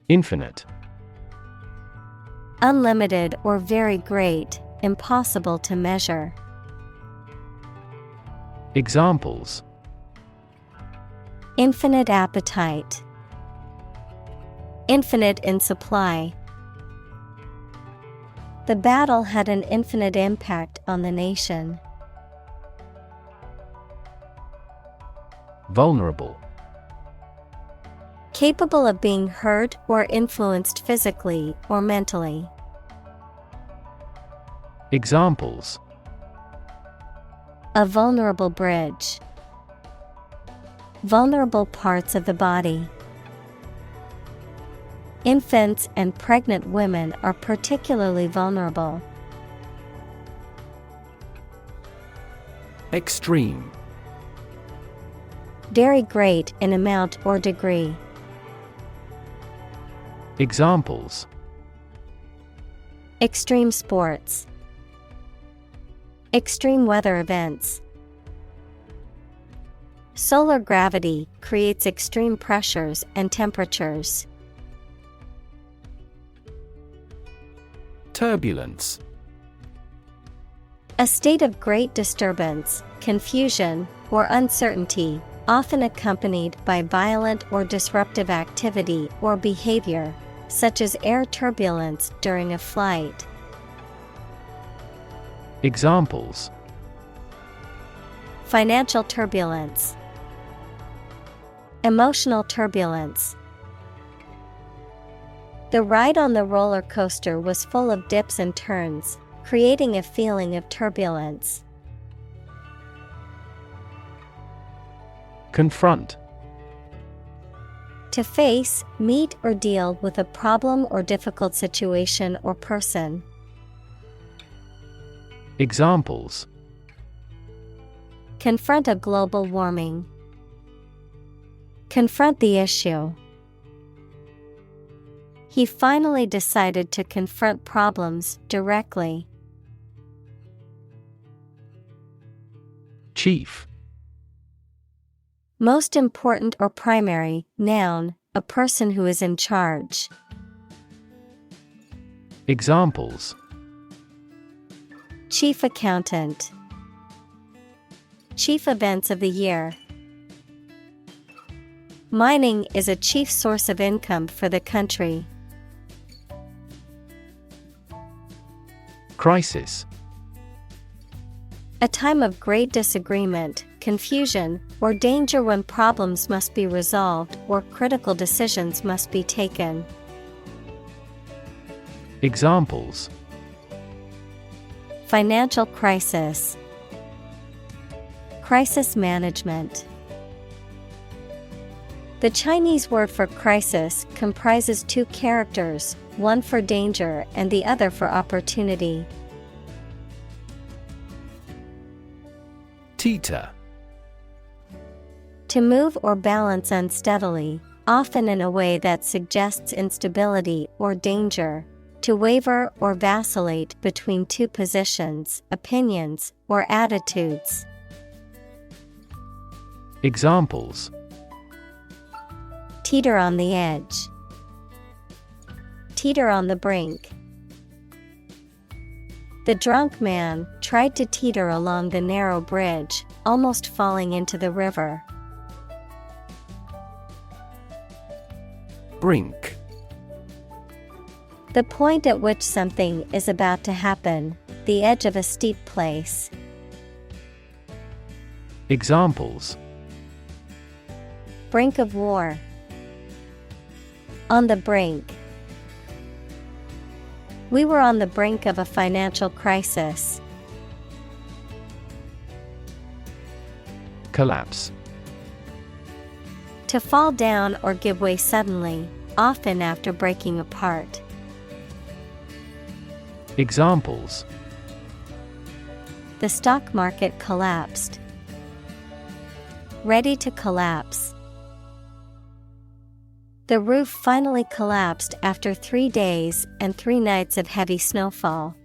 Infinite. Unlimited or very great, impossible to measure. Examples. Infinite appetite. Infinite in supply. The battle had an infinite impact on the nation. Vulnerable. Capable of being hurt or influenced physically or mentally. Examples. A vulnerable bridge. Vulnerable parts of the body. Infants and pregnant women are particularly vulnerable. Extreme. Very great in amount or degree. Examples: Extreme sports. Extreme weather events. Solar gravity creates extreme pressures and temperatures. Turbulence. A state of great disturbance, confusion, or uncertainty, often accompanied by violent or disruptive activity or behavior, such as air turbulence during a flight. Examples: Financial turbulence. Emotional turbulence. The ride on the roller coaster was full of dips and turns, creating a feeling of turbulence. Confront. To face, meet, or deal with a problem or difficult situation or person. Examples: Confront a global warming. Confront the issue. He finally decided to confront problems directly. Chief. Most important or primary, noun, a person who is in charge. Examples: Chief accountant. Chief events of the year. Mining is a chief source of income for the country. Crisis. A time of great disagreement, confusion, or danger when problems must be resolved or critical decisions must be taken. Examples: Financial crisis. Crisis management. The Chinese word for crisis comprises two characters, one for danger and the other for opportunity. Teeter. To move or balance unsteadily, often in a way that suggests instability or danger. To waver or vacillate between two positions, opinions, or attitudes. Examples: Teeter on the edge. Teeter on the brink. The drunk man tried to teeter along the narrow bridge, almost falling into the river. Brink. The point at which something is about to happen, the edge of a steep place. Examples: Brink of war. On the brink. We were on the brink of a financial crisis. Collapse. To fall down or give way suddenly, often after breaking apart. Examples: The stock market collapsed. Ready to collapse. The roof finally collapsed after 3 days and 3 nights of heavy snowfall.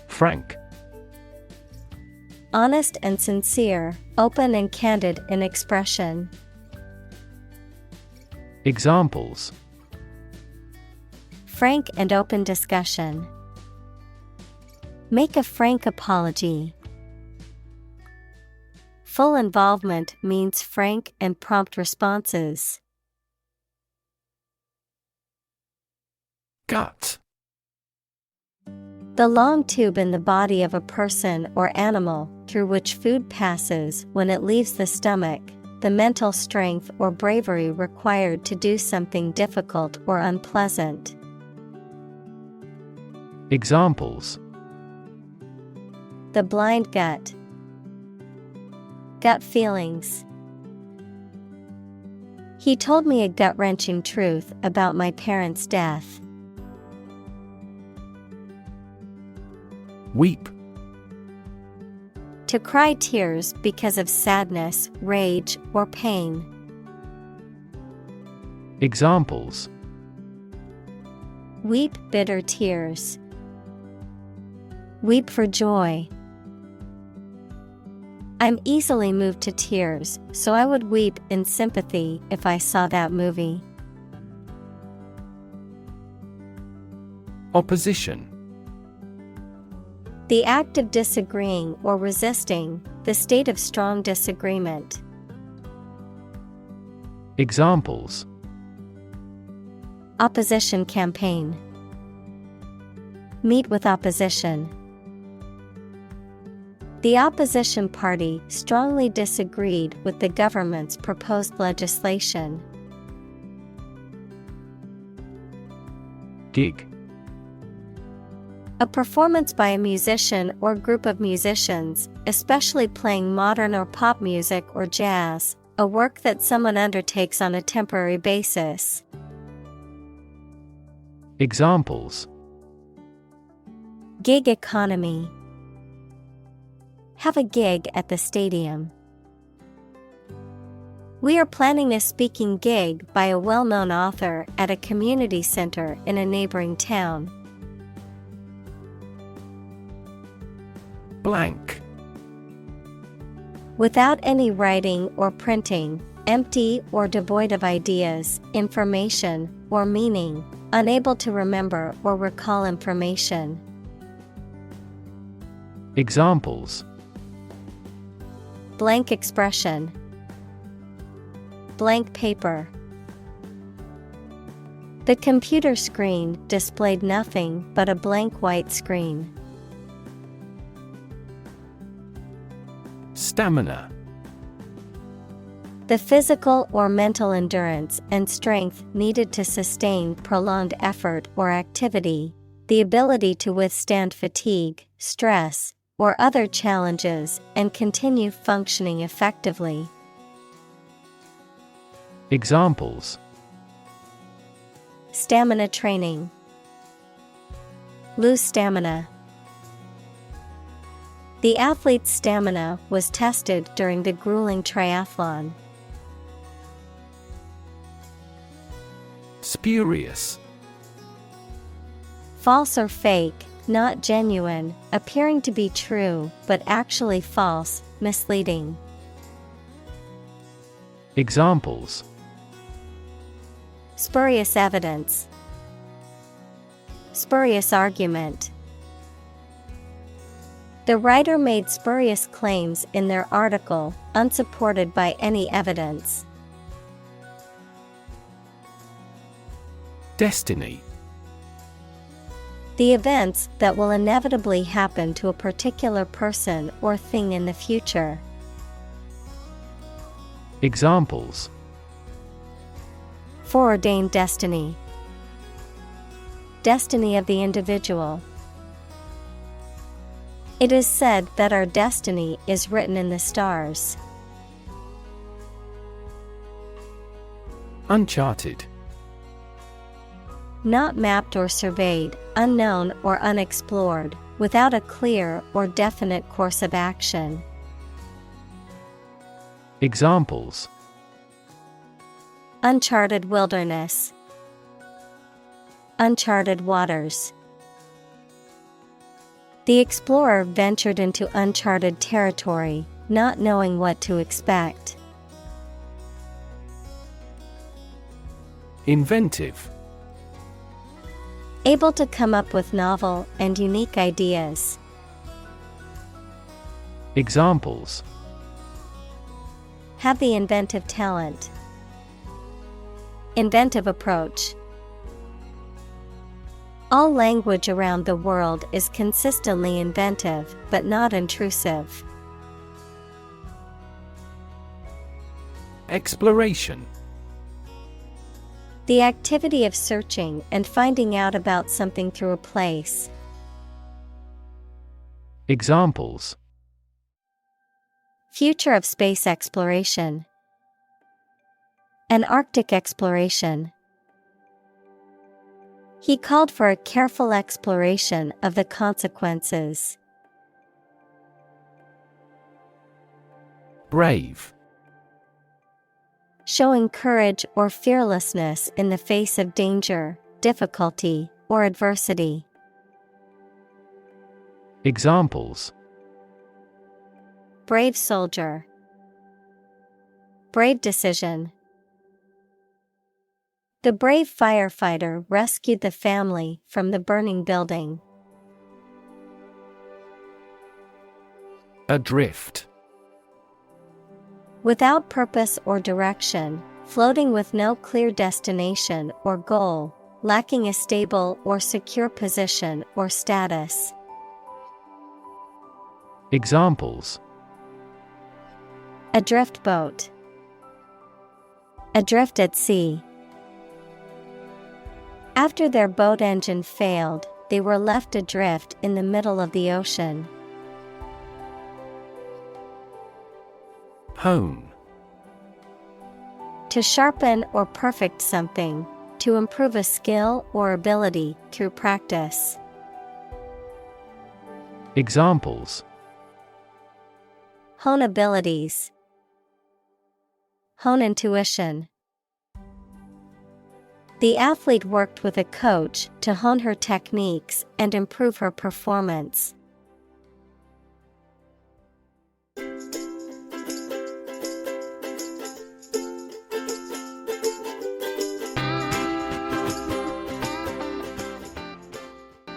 Frank. Honest and sincere, open and candid in expression. Examples: Frank and open discussion. Make a frank apology. Full involvement means frank and prompt responses. Gut. The long tube in the body of a person or animal through which food passes when it leaves the stomach, the mental strength or bravery required to do something difficult or unpleasant. Examples: The blind gut. Gut feelings. He told me a gut-wrenching truth about my parents' death. Weep. To cry tears because of sadness, rage, or pain. Examples: Weep bitter tears. Weep for joy. I'm easily moved to tears, so I would weep in sympathy if I saw that movie. Opposition. The act of disagreeing or resisting, the state of strong disagreement. Examples: Opposition campaign. Meet with opposition. The opposition party strongly disagreed with the government's proposed legislation. Gig. A performance by a musician or group of musicians, especially playing modern or pop music or jazz, a work that someone undertakes on a temporary basis. Examples: Gig economy. Have a gig at the stadium. We are planning a speaking gig by a well-known author at a community center in a neighboring town. Blank. Without any writing or printing, empty or devoid of ideas, information, or meaning, unable to remember or recall information. Examples: Blank expression. Blank paper. The computer screen displayed nothing but a blank white screen. Stamina. The physical or mental endurance and strength needed to sustain prolonged effort or activity, the ability to withstand fatigue, stress, or other challenges and continue functioning effectively. Examples: Stamina training. Lose stamina. The athlete's stamina was tested during the grueling triathlon. Spurious. False or fake, not genuine, appearing to be true but actually false, misleading. Examples: Spurious evidence. Spurious argument. The writer made spurious claims in their article, unsupported by any evidence. Destiny. The events that will inevitably happen to a particular person or thing in the future. Examples: Foreordained destiny. Destiny of the individual. It is said that our destiny is written in the stars. Uncharted. Not mapped or surveyed, unknown or unexplored, without a clear or definite course of action. Examples: Uncharted wilderness. Uncharted waters. The explorer ventured into uncharted territory, not knowing what to expect. Inventive. Able to come up with novel and unique ideas. Examples: Have the inventive talent. Inventive approach. All language around the world is consistently inventive, but not intrusive. Exploration. The activity of searching and finding out about something through a place. Examples: Future of space exploration. An Arctic exploration. He called for a careful exploration of the consequences. Brave. Showing courage or fearlessness in the face of danger, difficulty, or adversity. Examples: Brave soldier. Brave decision. The brave firefighter rescued the family from the burning building. Adrift. Without purpose or direction, floating with no clear destination or goal, lacking a stable or secure position or status. Examples: A drift boat. Adrift at sea. After their boat engine failed, they were left adrift in the middle of the ocean. Hone. To sharpen or perfect something, to improve a skill or ability through practice. Examples: Hone abilities. Hone intuition. The athlete worked with a coach to hone her techniques and improve her performance.